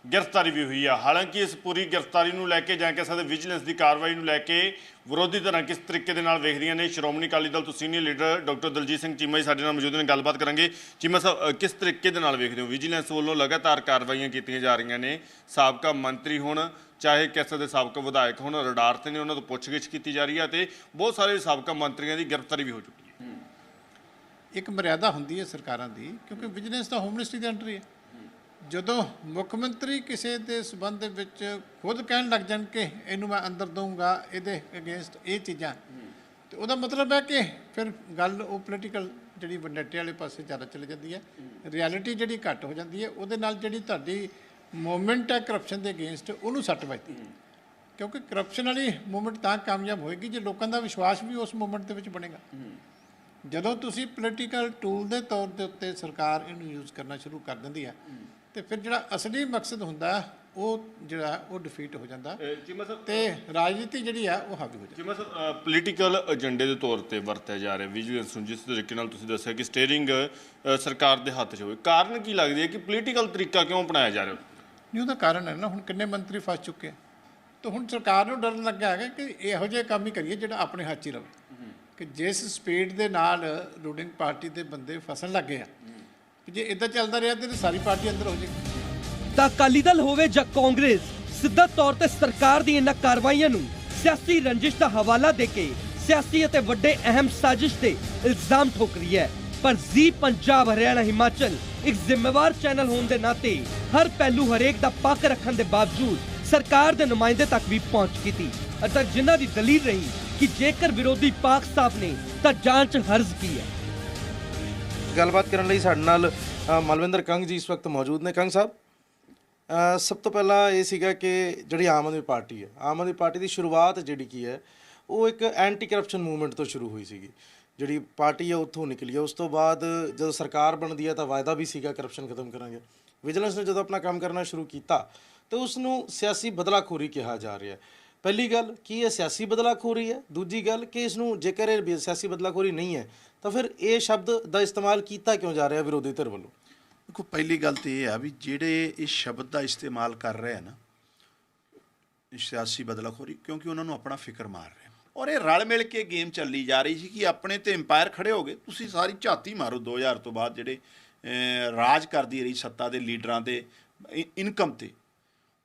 ਗ੍ਰਿਫਤਾਰੀ ਵੀ ਹੋਈ ਆ। ਹਾਲਾਂਕਿ ਇਸ ਪੂਰੀ ਗ੍ਰਿਫਤਾਰੀ ਨੂੰ ਲੈ ਕੇ ਜਾਂ ਕਹਿ ਸਕਦੇ ਵਿਜੀਲੈਂਸ ਦੀ ਕਾਰਵਾਈ ਨੂੰ ਲੈ ਕੇ ਵਿਰੋਧੀ ਧਿਰਾਂ ਕਿਸ ਤਰੀਕੇ ਦੇ ਨਾਲ ਵੇਖਦੀਆਂ ਨੇ। ਸ਼੍ਰੋਮਣੀ ਅਕਾਲੀ ਦਲ ਤੋਂ senior leader doctor Daljit Singh Cheema ji ਸਾਡੇ ਨਾਲ ਮੌਜੂਦ ਨੇ, ਗੱਲਬਾਤ ਕਰਾਂਗੇ। ਚੀਮਾ ਸਾਹਿਬ, ਕਿਸ ਤਰੀਕੇ ਦੇ ਨਾਲ ਵੇਖਦੇ ਹੋ ਵਿਜੀਲੈਂਸ ਵੱਲੋਂ ਲਗਾਤਾਰ ਕਾਰਵਾਈਆਂ ਕੀਤੀਆਂ ਜਾ ਰਹੀਆਂ ਨੇ, ਸਾਬਕਾ ਮੰਤਰੀ ਹੁਣ ਚਾਹੇ ਕਿਸੇ ਦੇ ਸਾਬਕਾ ਵਿਧਾਇਕ ਹੁਣ ਰਡਾਰ ਤੇ ਨੇ, ਉਹਨਾਂ ਤੋਂ ਪੁੱਛਗਿੱਛ ਕੀਤੀ ਜਾ ਰਹੀ ਹੈ ਤੇ ਬਹੁਤ ਸਾਰੇ ਸਾਬਕਾ ਮੰਤਰੀਆਂ ਦੀ ਗ੍ਰਿਫਤਾਰੀ ਵੀ ਹੋ ਚੁੱਕੀ ਹੈ। ਇੱਕ ਮਰਿਆਦਾ ਹੁੰਦੀ ਹੈ ਸਰਕਾਰਾਂ ਦੀ, ਕਿਉਂਕਿ ਵਿਜੀਲੈਂਸ ਤਾਂ ਹੋਮ ਮਿਨਿਸਟਰੀ ਦੇ ਅੰਡਰ ਹੀ ਹੈ। ਜਦੋਂ ਮੁੱਖ ਮੰਤਰੀ ਕਿਸੇ ਦੇ ਸਬੰਧ ਦੇ ਵਿੱਚ ਖੁਦ ਕਹਿਣ ਲੱਗ ਜਾਣ ਕਿ ਇਹਨੂੰ ਮੈਂ ਅੰਦਰ ਦਊਂਗਾ, ਇਹਦੇ ਅਗੇਂਸਟ ਇਹ ਚੀਜ਼ਾਂ, ਤੇ ਉਹਦਾ ਮਤਲਬ ਹੈ ਕਿ ਫਿਰ ਗੱਲ ਉਹ ਪੋਲੀਟੀਕਲ ਜਿਹੜੀ ਵੰਡੇਟੇ ਵਾਲੇ ਪਾਸੇ ਜ਼ਿਆਦਾ ਚਲੀ ਜਾਂਦੀ ਹੈ, ਰਿਐਲਿਟੀ ਜਿਹੜੀ ਘੱਟ ਹੋ ਜਾਂਦੀ ਹੈ। ਉਹਦੇ ਨਾਲ ਜਿਹੜੀ ਤੁਹਾਡੀ ਮੂਵਮੈਂਟ ਹੈ ਕਰਪਸ਼ਨ ਦੇ ਅਗੇਂਸਟ, ਉਹਨੂੰ ਸੱਟ ਵੱਜਦੀ, ਕਿਉਂਕਿ ਕਰਪਸ਼ਨ ਵਾਲੀ ਮੂਵਮੈਂਟ ਤਾਂ ਕਾਮਯਾਬ ਹੋਏਗੀ ਜੇ ਲੋਕਾਂ ਦਾ ਵਿਸ਼ਵਾਸ ਵੀ ਉਸ ਮੂਵਮੈਂਟ ਦੇ ਵਿੱਚ ਬਣੇਗਾ। ਜਦੋਂ ਤੁਸੀਂ ਪੋਲੀਟੀਕਲ ਟੂਲ ਦੇ ਤੌਰ ਦੇ ਉੱਤੇ ਸਰਕਾਰ ਇਹਨੂੰ ਯੂਜ਼ ਕਰਨਾ ਸ਼ੁਰੂ ਕਰ ਦਿੰਦੀ ਹੈ ਤੇ ਫਿਰ ਜਿਹੜਾ ਅਸਲੀ ਮਕਸਦ ਹੁੰਦਾ ਉਹ ਜਿਹੜਾ ਉਹ ਡਿਫੀਟ ਹੋ ਜਾਂਦਾ ਤੇ ਰਾਜਨੀਤੀ ਜਿਹੜੀ ਆ ਉਹ ਹਾਵੀ ਹੋ ਜਾਂਦੀ। ਜਿਵੇਂ ਸਰ ਪੋਲੀਟੀਕਲ ਏਜੰਡੇ ਦੇ ਤੌਰ ਤੇ ਵਰਤਿਆ ਜਾ ਰਿਹਾ ਵਿਜੀਲੈਂਸ ਨੂੰ, ਜਿਸ ਤਰੀਕੇ ਨਾਲ ਤੁਸੀਂ ਦੱਸਿਆ ਕਿ ਸਟੀਅਰਿੰਗ ਸਰਕਾਰ ਦੇ ਹੱਥ 'ਚ ਹੋਵੇ, ਕਾਰਨ ਕੀ ਲੱਗਦੀ ਹੈ ਕਿ ਪੋਲੀਟੀਕਲ ਤਰੀਕਾ ਕਿਉਂ ਅਪਣਾਇਆ ਜਾ ਰਿਹਾ? ਨਹੀਂ, ਉਹਦਾ ਕਾਰਨ ਹੈ ਨਾ, ਹੁਣ ਕਿੰਨੇ ਮੰਤਰੀ ਫਸ ਚੁੱਕੇ ਆ ਤਾਂ ਹੁਣ ਸਰਕਾਰ ਨੂੰ ਡਰ ਲੱਗਾ ਹੈਗਾ ਕਿ ਇਹੋ ਜਿਹੇ ਕੰਮ ਹੀ ਕਰੀਏ ਜਿਹੜਾ ਆਪਣੇ ਹੱਥ 'ਚ ਰਵੇ, ਕਿ ਜਿਸ ਸਪੀਡ ਦੇ ਨਾਲ ਰੂਲਿੰਗ ਪਾਰਟੀ ਦੇ ਬੰਦੇ ਫਸਣ ਲੱਗੇ ਆ, ਜੇ ਇਦਾਂ ਚੱਲਦਾ ਰਿਹਾ ਤੇ ਸਾਰੀ ਪਾਰਟੀ ਅੰਦਰ ਹੋ ਜਾਏਗੀ। ਤਾਂ ਅਕਾਲੀ ਦਲ ਹੋਵੇ ਜਾਂ ਕਾਂਗਰਸ ਸਿੱਧਾ ਤੌਰ ਤੇ ਸਰਕਾਰ ਦੀ ਇਹਨਾਂ ਕਾਰਵਾਈਆਂ ਨੂੰ ਸਿਆਸੀ ਰੰਜਿਸ਼ ਦਾ ਹਵਾਲਾ ਦੇ ਕੇ ਸਿਆਸੀ ਅਤੇ ਵੱਡੇ ਅਹਿਮ ਸਾਜ਼ਿਸ਼ ਤੇ ਇਲਜ਼ਾਮ ਠੋਕ ਰਹੀ ਹੈ। ਪਰ ਜ਼ੀ ਪੰਜਾਬ, ਹਰਿਆਣਾ, ਹਿਮਾਚਲ ਇੱਕ ਜ਼ਿੰਮੇਵਾਰ ਚੈਨਲ ਹੋਣ ਦੇ ਨਾਤੇ ਹਰ ਪਹਿਲੂ ਹਰੇਕ ਦਾ ਪੱਖ ਰੱਖਣ ਦੇ ਬਾਵਜੂਦ ਸਰਕਾਰ ਦੇ ਨੁਮਾਇੰਦੇ ਤੱਕ ਵੀ ਪਹੁੰਚ ਕੀਤੀ ਅਤੇ ਜਿਨ੍ਹਾਂ ਦੀ ਦਲੀਲ ਰਹੀ ਕਿ ਜੇਕਰ ਵਿਰੋਧੀ ਪਾਕ ਸਾਫ ਨੇ ਤਾਂ ਜਾਂਚ ਹਰਜ਼ ਕੀ ਹੈ। ਗੱਲਬਾਤ ਕਰਨ ਲਈ ਸਾਡੇ ਨਾਲ ਮਲਵਿੰਦਰ ਕੰਗ ਜੀ ਇਸ ਵਕਤ ਮੌਜੂਦ ਨੇ। ਕੰਗ ਸਾਹਿਬ, ਸਭ ਤੋਂ ਪਹਿਲਾਂ ਇਹ ਸੀਗਾ ਕਿ ਜਿਹੜੀ ਆਮ ਆਦਮੀ ਪਾਰਟੀ ਹੈ, ਆਮ ਆਦਮੀ ਪਾਰਟੀ ਦੀ ਸ਼ੁਰੂਆਤ ਜਿਹੜੀ ਕੀ ਹੈ ਉਹ ਇੱਕ ਐਂਟੀ ਕਰਪਸ਼ਨ ਮੂਵਮੈਂਟ ਤੋਂ ਸ਼ੁਰੂ ਹੋਈ ਸੀਗੀ। ਜਿਹੜੀ ਪਾਰਟੀ ਹੈ ਉੱਥੋਂ ਨਿਕਲੀ ਹੈ। ਉਸ ਤੋਂ ਬਾਅਦ ਜਦੋਂ ਸਰਕਾਰ ਬਣਦੀ ਹੈ ਤਾਂ ਵਾਅਦਾ ਵੀ ਸੀਗਾ ਕਰਪਸ਼ਨ ਖਤਮ ਕਰਾਂਗੇ। ਵਿਜੀਲੈਂਸ ਨੇ ਜਦੋਂ ਆਪਣਾ ਕੰਮ ਕਰਨਾ ਸ਼ੁਰੂ ਕੀਤਾ ਤਾਂ ਉਸ ਨੂੰ ਸਿਆਸੀ ਬਦਲਾਖੋਰੀ ਕਿਹਾ ਜਾ ਰਿਹਾ ਹੈ। ਪਹਿਲੀ ਗੱਲ ਕੀ ਇਹ ਸਿਆਸੀ ਬਦਲਾਖੋਰੀ ਹੈ, ਦੂਜੀ ਗੱਲ ਕਿ ਇਸ ਨੂੰ ਜੇਕਰ ਇਹ ਸਿਆਸੀ ਬਦਲਾਖੋਰੀ ਨਹੀਂ ਹੈ ਤਾਂ ਫਿਰ ਇਹ ਸ਼ਬਦ ਦਾ ਇਸਤੇਮਾਲ ਕੀਤਾ ਕਿਉਂ ਜਾ ਰਿਹਾ ਵਿਰੋਧੀ ਧਿਰ ਵੱਲੋਂ? ਦੇਖੋ, ਪਹਿਲੀ ਗੱਲ ਤਾਂ ਇਹ ਆ ਵੀ ਜਿਹੜੇ ਇਸ ਸ਼ਬਦ ਦਾ ਇਸਤੇਮਾਲ ਕਰ ਰਹੇ ਆ ਨਾ ਸਿਆਸੀ ਬਦਲਾਖੋਰੀ, ਕਿਉਂਕਿ ਉਹਨਾਂ ਨੂੰ ਆਪਣਾ ਫਿਕਰ ਮਾਰ ਰਿਹਾ ਔਰ ਇਹ ਰਲ ਮਿਲ ਕੇ ਗੇਮ ਚੱਲੀ ਜਾ ਰਹੀ ਸੀ ਕਿ ਆਪਣੇ ਤੇ ਅੰਪਾਇਰ ਖੜੇ ਹੋ ਗਏ। ਤੁਸੀਂ ਸਾਰੀ ਝਾਤੀ ਮਾਰੋ 2000 ਤੋਂ ਬਾਅਦ ਜਿਹੜੇ ਰਾਜ ਕਰਦੀ ਰਹੀ ਸੱਤਾ ਦੇ ਲੀਡਰਾਂ ਦੇ ਇਨਕਮ ਤੇ,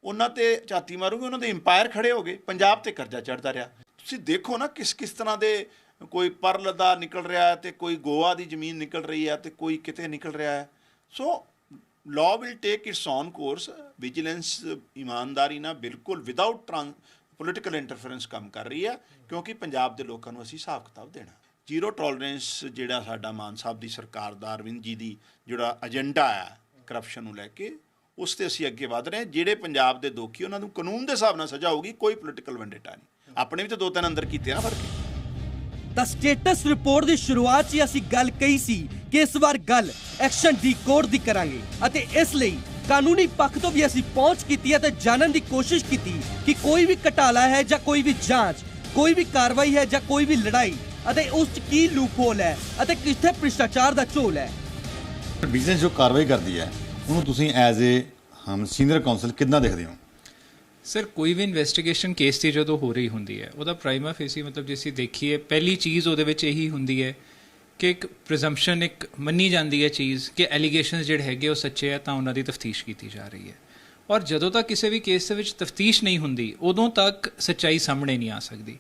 ਉਹਨਾਂ ਤੇ ਝਾਤੀ ਮਾਰੋਗੇ, ਉਹਨਾਂ ਦੇ ਅੰਪਾਇਰ ਖੜੇ ਹੋ ਗਏ, ਪੰਜਾਬ ਤੇ ਕਰਜ਼ਾ ਚੜ੍ਹਦਾ ਰਿਹਾ। ਤੁਸੀਂ ਦੇਖੋ ਨਾ ਕਿਸ ਕਿਸ ਤਰ੍ਹਾਂ ਦੇ ਕੋਈ ਪਰਲ ਦਾ ਨਿਕਲ ਰਿਹਾ ਹੈ ਤੇ ਕੋਈ ਗੋਆ ਦੀ ਜ਼ਮੀਨ ਨਿਕਲ ਰਹੀ ਹੈ ਤੇ ਕੋਈ ਕਿਤੇ ਨਿਕਲ ਰਿਹਾ ਹੈ। ਸੋ law will take its own course। Vigilance ਇਮਾਨਦਾਰੀ ਨਾਲ ਬਿਲਕੁਲ ਵਿਦਾਊਟ ਪੋਲੀਟੀਕਲ ਇੰਟਰਫੇਰੈਂਸ ਕੰਮ ਕਰ ਰਹੀ ਹੈ, ਕਿਉਂਕਿ ਪੰਜਾਬ ਦੇ ਲੋਕਾਂ ਨੂੰ ਅਸੀਂ ਹਿਸਾਬ ਕਿਤਾਬ ਦੇਣਾ। ਜ਼ੀਰੋ ਟੋਲਰੈਂਸ ਜਿਹੜਾ ਸਾਡਾ ਮਾਨ ਸਾਹਿਬ ਦੀ ਸਰਕਾਰ ਦਾ, ਅਰਵਿੰਦ ਜੀ ਦੀ ਜਿਹੜਾ ਏਜੰਡਾ ਹੈ ਕਰਪਸ਼ਨ ਨੂੰ ਲੈ ਕੇ, ਉਸ ਤੇ ਅਸੀਂ ਅੱਗੇ ਵਧ ਰਹੇ ਹਾਂ। ਜਿਹੜੇ ਪੰਜਾਬ ਦੇ ਦੋਖੀ ਉਹਨਾਂ ਨੂੰ ਕਾਨੂੰਨ ਦੇ ਹਿਸਾਬ ਨਾਲ ਸਜ਼ਾ ਹੋਊਗੀ, ਕੋਈ ਪੋਲੀਟੀਕਲ ਵੈਂਡੇਟਾ ਨਹੀਂ। ਆਪਣੇ ਵੀ ਤਾਂ 2-3 ਅੰਦਰ ਕੀਤੇ ਨਾ ਫਰਕ। ਤਾਂ ਸਟੇਟਸ ਰਿਪੋਰਟ ਦੀ ਸ਼ੁਰੂਆਤ 'ਚ ਅਸੀਂ ਗੱਲ ਕਹੀ ਸੀ ਕਿ ਇਸ ਵਾਰ ਗੱਲ ਐਕਸ਼ਨ ਦੀ ਕੋਡ ਦੀ ਕਰਾਂਗੇ ਅਤੇ ਇਸ ਲਈ ਕਾਨੂੰਨੀ ਪੱਖ ਤੋਂ ਵੀ ਅਸੀਂ ਪਹੁੰਚ ਕੀਤੀ ਹੈ ਤੇ ਜਾਣਨ ਦੀ ਕੋਸ਼ਿਸ਼ ਕੀਤੀ ਕਿ ਕੋਈ ਵੀ ਘਟਾਲਾ ਹੈ ਜਾਂ ਕੋਈ ਵੀ ਜਾਂਚ, ਕੋਈ ਵੀ ਕਾਰਵਾਈ ਹੈ ਜਾਂ ਕੋਈ ਵੀ ਲੜਾਈ ਅਤੇ ਉਸ 'ਚ ਕੀ ਲੂਪਹੋਲ ਹੈ ਅਤੇ ਕਿੱਥੇ ਭ੍ਰਿਸ਼ਟਾਚਾਰ ਦਾ ਝੋਲ ਹੈ। ਬਿਜ਼ਨਸ ਜੋ ਕਾਰਵਾਈ ਕਰਦੀ ਹੈ ਉਹਨੂੰ ਤੁਸੀਂ ਐਜ਼ ਏ ਸੀਨੀਅਰ ਕਾਉਂਸਲ ਕਿੱਦਾਂ ਦੇਖਦੇ ਹੋ? ਸਰ, ਕੋਈ ਵੀ ਇਨਵੈਸਟੀਗੇਸ਼ਨ ਕੇਸ ਦੀ ਜਦੋਂ ਹੋ ਰਹੀ ਹੁੰਦੀ ਹੈ ਉਹਦਾ ਪ੍ਰਾਈਮਾ ਫੇਸੀ ਮਤਲਬ ਜੇ ਅਸੀਂ ਦੇਖੀਏ ਪਹਿਲੀ ਚੀਜ਼ ਉਹਦੇ ਵਿੱਚ ਇਹੀ ਹੁੰਦੀ ਹੈ ਕਿ ਇੱਕ ਪ੍ਰੀਜ਼ੰਪਸ਼ਨ, ਇੱਕ ਮੰਨੀ ਜਾਂਦੀ ਹੈ ਚੀਜ਼ ਕਿ ਐਲੀਗੇਸ਼ਨਸ ਜਿਹੜੇ ਹੈਗੇ ਉਹ ਸੱਚੇ ਆ, ਤਾਂ ਉਹਨਾਂ ਦੀ ਤਫਤੀਸ਼ ਕੀਤੀ ਜਾ ਰਹੀ ਹੈ। ਔਰ ਜਦੋਂ ਤੱਕ ਕਿਸੇ ਵੀ ਕੇਸ ਦੇ ਵਿੱਚ ਤਫਤੀਸ਼ ਨਹੀਂ ਹੁੰਦੀ ਉਦੋਂ ਤੱਕ ਸੱਚਾਈ ਸਾਹਮਣੇ ਨਹੀਂ ਆ ਸਕਦੀ।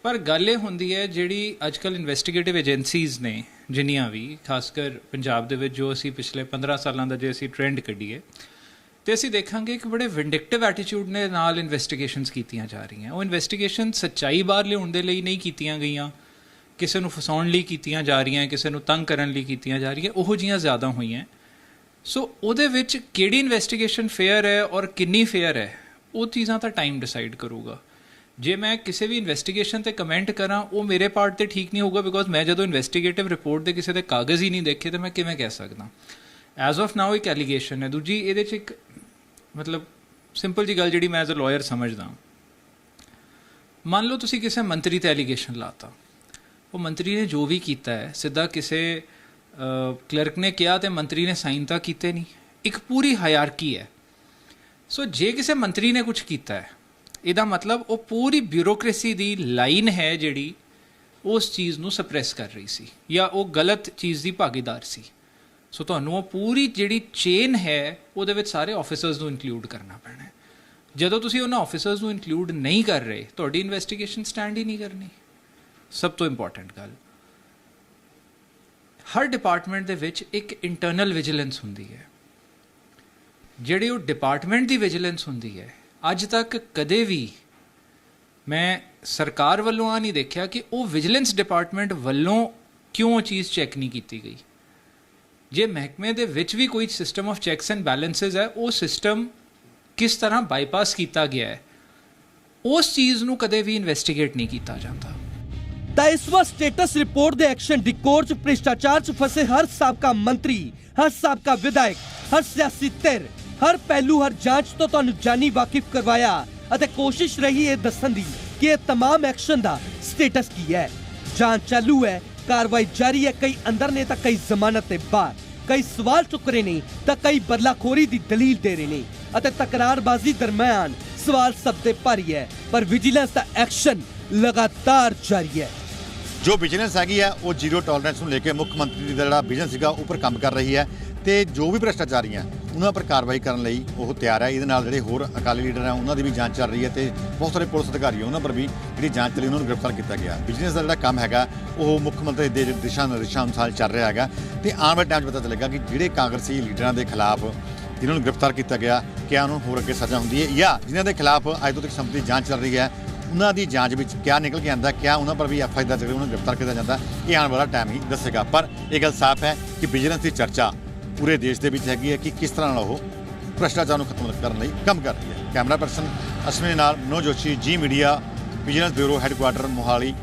ਪਰ ਗੱਲ ਇਹ ਹੁੰਦੀ ਹੈ ਜਿਹੜੀ ਅੱਜ ਕੱਲ੍ਹ ਇਨਵੈਸਟੀਗੇਟਿਵ ਏਜੰਸੀਜ਼ ਨੇ ਜਿੰਨੀਆਂ ਵੀ, ਖਾਸ ਕਰ ਪੰਜਾਬ ਦੇ ਵਿੱਚ ਜੋ ਅਸੀਂ ਪਿਛਲੇ 15 ਸਾਲਾਂ ਦਾ ਜੇ ਅਸੀਂ ਟ੍ਰੈਂਡ ਕੱਢੀਏ ਤੇ ਅਸੀਂ ਦੇਖਾਂਗੇ ਕਿ ਬੜੇ ਵਿੰਡਿਕਟਿਵ ਐਟੀਟਿਊਡ ਨੇ ਨਾਲ ਇਨਵੈਸਟੀਗੇਸ਼ਨਸ ਕੀਤੀਆਂ ਜਾ ਰਹੀਆਂ। ਉਹ ਇਨਵੈਸਟੀਗੇਸ਼ਨ ਸੱਚਾਈ ਬਾਹਰ ਲਿਆਉਣ ਦੇ ਲਈ ਨਹੀਂ ਕੀਤੀਆਂ ਗਈਆਂ, ਕਿਸੇ ਨੂੰ ਫਸਾਉਣ ਲਈ ਕੀਤੀਆਂ ਜਾ ਰਹੀਆਂ, ਕਿਸੇ ਨੂੰ ਤੰਗ ਕਰਨ ਲਈ ਕੀਤੀਆਂ ਜਾ ਰਹੀਆਂ, ਉਹੋ ਜਿਹੀਆਂ ਜ਼ਿਆਦਾ ਹੋਈਆਂ। ਸੋ ਉਹਦੇ ਵਿੱਚ ਕਿਹੜੀ ਇਨਵੈਸਟੀਗੇਸ਼ਨ ਫੇਅਰ ਹੈ ਔਰ ਕਿੰਨੀ ਫੇਅਰ ਹੈ, ਉਹ ਚੀਜ਼ਾਂ ਤਾਂ ਟਾਈਮ ਡਿਸਾਈਡ ਕਰੂਗਾ। ਜੇ ਮੈਂ ਕਿਸੇ ਵੀ ਇਨਵੈਸਟੀਗੇਸ਼ਨ ਤੇ ਕਮੈਂਟ ਕਰਾਂ ਉਹ ਮੇਰੇ ਪਾਰਟ ਤੇ ਠੀਕ ਨਹੀਂ ਹੋਊਗਾ, ਬਿਕੋਜ਼ ਮੈਂ ਜਦੋਂ ਇਨਵੈਸਟੀਗੇਟਿਵ ਰਿਪੋਰਟ ਦੇ ਕਿਸੇ ਦੇ ਕਾਗਜ਼ ਹੀ ਨਹੀਂ ਦੇਖੇ ਤਾਂ ਮੈਂ ਕਿਵੇਂ ਕਹਿ ਸਕਦਾ। ਐਜ਼ ਆਫ ਨਾਓ ਇੱਕ ਐਲੀਗੇਸ਼ਨ ਹੈ। ਦੂਜੀ ਇਹਦੇ 'ਚ ਇੱਕ ਮਤਲਬ ਸਿੰਪਲ ਜੀ ਗੱਲ ਜਿਹੜੀ ਮੈਂ ਐਜ਼ ਅ ਲਾਇਰ ਸਮਝਦਾ, ਮੰਨ ਲਓ ਤੁਸੀਂ ਕਿਸੇ ਮੰਤਰੀ ਤੇ ਐਲੀਗੇਸ਼ਨ ਲਾਤਾ, ਉਹ ਮੰਤਰੀ ਨੇ ਜੋ ਵੀ ਕੀਤਾ ਹੈ ਸਿੱਧਾ ਕਿਸੇ ਕਲਰਕ ਨੇ ਕਿਹਾ ਤੇ ਮੰਤਰੀ ਨੇ ਸਾਈਨ ਤਾਂ ਕੀਤੇ ਨਹੀਂ, ਇੱਕ ਪੂਰੀ ਹਾਇਰਾਰਕੀ ਹੈ। ਸੋ ਜੇ ਕਿਸੇ ਮੰਤਰੀ ਨੇ ਕੁਝ ਕੀਤਾ ਹੈ ਇਹਦਾ ਮਤਲਬ ਉਹ ਪੂਰੀ ਬਿਊਰੋਕ੍ਰੇਸੀ ਦੀ ਲਾਈਨ ਹੈ ਜਿਹੜੀ ਉਸ ਚੀਜ਼ ਨੂੰ ਸਪਰੈਸ ਕਰ ਰਹੀ ਸੀ ਜਾਂ ਉਹ ਗਲਤ ਚੀਜ਼ ਦੀ ਭਾਗੀਦਾਰ ਸੀ। ਸੋ ਤੁਹਾਨੂੰ ਉਹ ਪੂਰੀ ਜਿਹੜੀ ਚੇਨ ਹੈ ਉਹਦੇ ਵਿੱਚ ਸਾਰੇ ਆਫਿਸਰਸ ਨੂੰ ਇਨਕਲੂਡ ਕਰਨਾ ਪੈਣਾ ਹੈ। ਜਦੋਂ ਤੁਸੀਂ ਉਹਨਾਂ ਆਫਿਸਰਸ ਨੂੰ ਇਨਕਲੂਡ ਨਹੀਂ ਕਰ ਰਹੇ ਤੁਹਾਡੀ ਇਨਵੈਸਟੀਗੇਸ਼ਨ ਸਟੈਂਡ ਹੀ ਨਹੀਂ ਕਰਨੀ। ਸਭ ਤੋਂ ਇੰਪੋਰਟੈਂਟ ਗੱਲ, ਹਰ ਡਿਪਾਰਟਮੈਂਟ ਦੇ ਵਿੱਚ ਇੱਕ ਇੰਟਰਨਲ ਵਿਜੀਲੈਂਸ ਹੁੰਦੀ ਹੈ। ਜਿਹੜੀ ਉਹ ਡਿਪਾਰਟਮੈਂਟ ਦੀ ਵਿਜੀਲੈਂਸ ਹੁੰਦੀ ਹੈ, ਅੱਜ ਤੱਕ ਕਦੇ ਵੀ ਮੈਂ ਸਰਕਾਰ ਵੱਲੋਂ ਆ ਨਹੀਂ ਦੇਖਿਆ ਕਿ ਉਹ ਵਿਜੀਲੈਂਸ ਡਿਪਾਰਟਮੈਂਟ ਵੱਲੋਂ ਕਿਉਂ ਚੀਜ਼ ਚੈੱਕ ਨਹੀਂ ਕੀਤੀ ਗਈ। ਜੇ ਮਹਿਕਮੇ ਦੇ ਵਿੱਚ ਵੀ ਕੋਈ system of checks and balances ਹੈ, ਉਹ ਸਿਸਟਮ ਕਿਸ ਤਰ੍ਹਾਂ ਬਾਈਪਾਸ ਕੀਤਾ ਗਿਆ ਹੈ, ਉਸ ਚੀਜ਼ ਨੂੰ ਕਦੇ ਵੀ ਇਨਵੈਸਟੀਗੇਟ ਨਹੀਂ ਕੀਤਾ ਜਾਂਦਾ। ਤਾਂ ਇਸ ਵਾਰ ਸਟੇਟਸ ਰਿਪੋਰਟ ਦੇ ਐਕਸ਼ਨ ਡਿਕੋਰ 'ਚ ਭ੍ਰਿਸ਼ਟਾਚਾਰ 'ਚ ਫਸੇ ਹਰ ਸਾਬਕਾ ਮੰਤਰੀ, ਹਰ ਸਾਬਕਾ ਵਿਧਾਇਕ, ਹਰ ਸਿਆਸੀ ਧਿਰ, ਹਰ ਪਹਿਲੂ, ਹਰ ਜਾਂਚ ਤੋਂ ਤੁਹਾਨੂੰ ਜਾਨੀ ਵਾਕਿਫ ਕਰਵਾਇਆ ਅਤੇ ਕੋਸ਼ਿਸ਼ ਰਹੀ ਇਹ ਦੱਸਣ ਦੀ ਕਿ ਇਹ तमाम ਐਕਸ਼ਨ ਦਾ ਸਟੇਟਸ ਕੀ ਹੈ। ਜਾਂਚ ਚਾਲੂ ਹੈ, ਕਾਰਵਾਈ ਜਾਰੀ ਹੈ, ਕਈ ਅੰਦਰ ਨੇ ਤਾਂ ਕਈ ਜ਼ਮਾਨਤ ਤੇ ਬਾਹਰ, ਕਈ ਸਵਾਲ ਚੁੱਕ ਰਹੇ ਨੇ ਤਾਂ ਕਈ ਬਦਲਾਖੋਰੀ ਦੀ ਦਲੀਲ ਦੇ ਰਹੇ ਨੇ ਅਤੇ ਤਕਰਾਰਬਾਜ਼ੀ ਦਰਮਿਆਨ ਸਵਾਲ ਸਭ ਤੇ ਭਾਰੀ ਹੈ, ਪਰ ਵਿਜੀਲੈਂਸ ਦਾ ਐਕਸ਼ਨ ਲਗਾਤਾਰ ਜਾਰੀ ਹੈ। ਜੋ ਵਿਜੀਲੈਂਸ ਹੈਗੀ ਹੈ ਉਹ ਜ਼ੀਰੋ ਟੋਲਰੈਂਸ ਨੂੰ ਲੈ ਕੇ ਮੁੱਖ ਮੰਤਰੀ ਦਾ ਜਿਹੜਾ ਵਿਜ਼ਨ ਸੀਗਾ ਉੱਪਰ ਕੰਮ ਕਰ ਰਹੀ ਹੈ ਤੇ ਜੋ ਵੀ ਭ੍ਰਿਸ਼ਟਾਚਾਰੀ ਹੈ ਉਹਨਾਂ ਪਰ ਕਾਰਵਾਈ ਕਰਨ ਲਈ ਉਹ ਤਿਆਰ ਹੈ। ਇਹਦੇ ਨਾਲ ਜਿਹੜੇ ਹੋਰ ਅਕਾਲੀ ਲੀਡਰ ਹੈ ਉਹਨਾਂ ਦੀ ਵੀ ਜਾਂਚ ਚੱਲ ਰਹੀ ਹੈ ਤੇ ਬਹੁਤ ਸਾਰੇ ਪੁਲਿਸ ਅਧਿਕਾਰੀ ਉਹਨਾਂ ਪਰ ਵੀ ਜਿਹੜੀ ਜਾਂਚ ਚੱਲੀ ਉਹਨਾਂ ਨੂੰ ਗ੍ਰਿਫਤਾਰ ਕੀਤਾ ਗਿਆ। ਵਿਜੀਲੈਂਸ ਦਾ ਜਿਹੜਾ ਕੰਮ ਹੈਗਾ ਉਹ ਮੁੱਖ ਮੰਤਰੀ ਦੇ ਦਿਸ਼ਾ ਨਿਰਦੇਸ਼ਾਂ ਅਨੁਸਾਰ ਚੱਲ ਰਿਹਾ ਹੈਗਾ ਤੇ ਆਉਣ ਵਾਲੇ ਟਾਈਮ 'ਚ ਪਤਾ ਚੱਲੇਗਾ ਕਿ ਜਿਹੜੇ ਕਾਂਗਰਸੀ ਲੀਡਰਾਂ ਦੇ ਖਿਲਾਫ ਜਿਨ੍ਹਾਂ ਨੂੰ ਗ੍ਰਿਫਤਾਰ ਕੀਤਾ ਗਿਆ ਕਿਆ ਉਹਨਾਂ ਨੂੰ ਹੋਰ ਅੱਗੇ ਸਜ਼ਾ ਹੁੰਦੀ ਹੈ ਜਾਂ ਜਿਨ੍ਹਾਂ ਦੇ ਖਿਲਾਫ ਅੱਜ ਤੋਂ ਤੱਕ ਸੰਪਤੀ ਜਾਂਚ ਚੱਲ ਰਹੀ ਹੈ ਉਹਨਾਂ ਦੀ ਜਾਂਚ ਵਿੱਚ ਕਿਆ ਨਿਕਲ ਕੇ ਆਉਂਦਾ, ਕਿਆ ਉਹਨਾਂ ਪਰ ਵੀ ਐਫਆਈਆਰ ਦਰਜ ਕਰਕੇ ਉਹਨਾਂ ਨੂੰ ਗ੍ਰਿਫਤਾਰ ਕੀਤਾ ਜਾਂਦਾ, ਇਹ ਆਉਣ ਵਾਲਾ ਟਾਈਮ ਹੀ ਦੱਸੇਗਾ। ਪਰ ਇਹ ਗੱਲ ਸਾਫ਼ ਹੈ ਕਿ ਵਿਜੀਲੈਂਸ ਦੀ ਚਰਚਾ ਪੂਰੇ ਦੇਸ਼ ਦੇ ਵਿੱਚ ਹੈਗੀ ਹੈ ਕਿ ਕਿਸ ਤਰ੍ਹਾਂ ਨਾਲ ਉਹ ਭ੍ਰਿਸ਼ਟਾਚਾਰ ਨੂੰ ਖਤਮ ਕਰਨ ਲਈ ਕੰਮ ਕਰ ਰਹੀ ਹੈ। ਕੈਮਰਾ ਪਰਸਨ ਅਸ਼ਵਨੀ ਨਾਲ ਮਨੋਜ ਜੋਸ਼ੀ, ਜੀ media, vigilance bureau headquarter Mohali.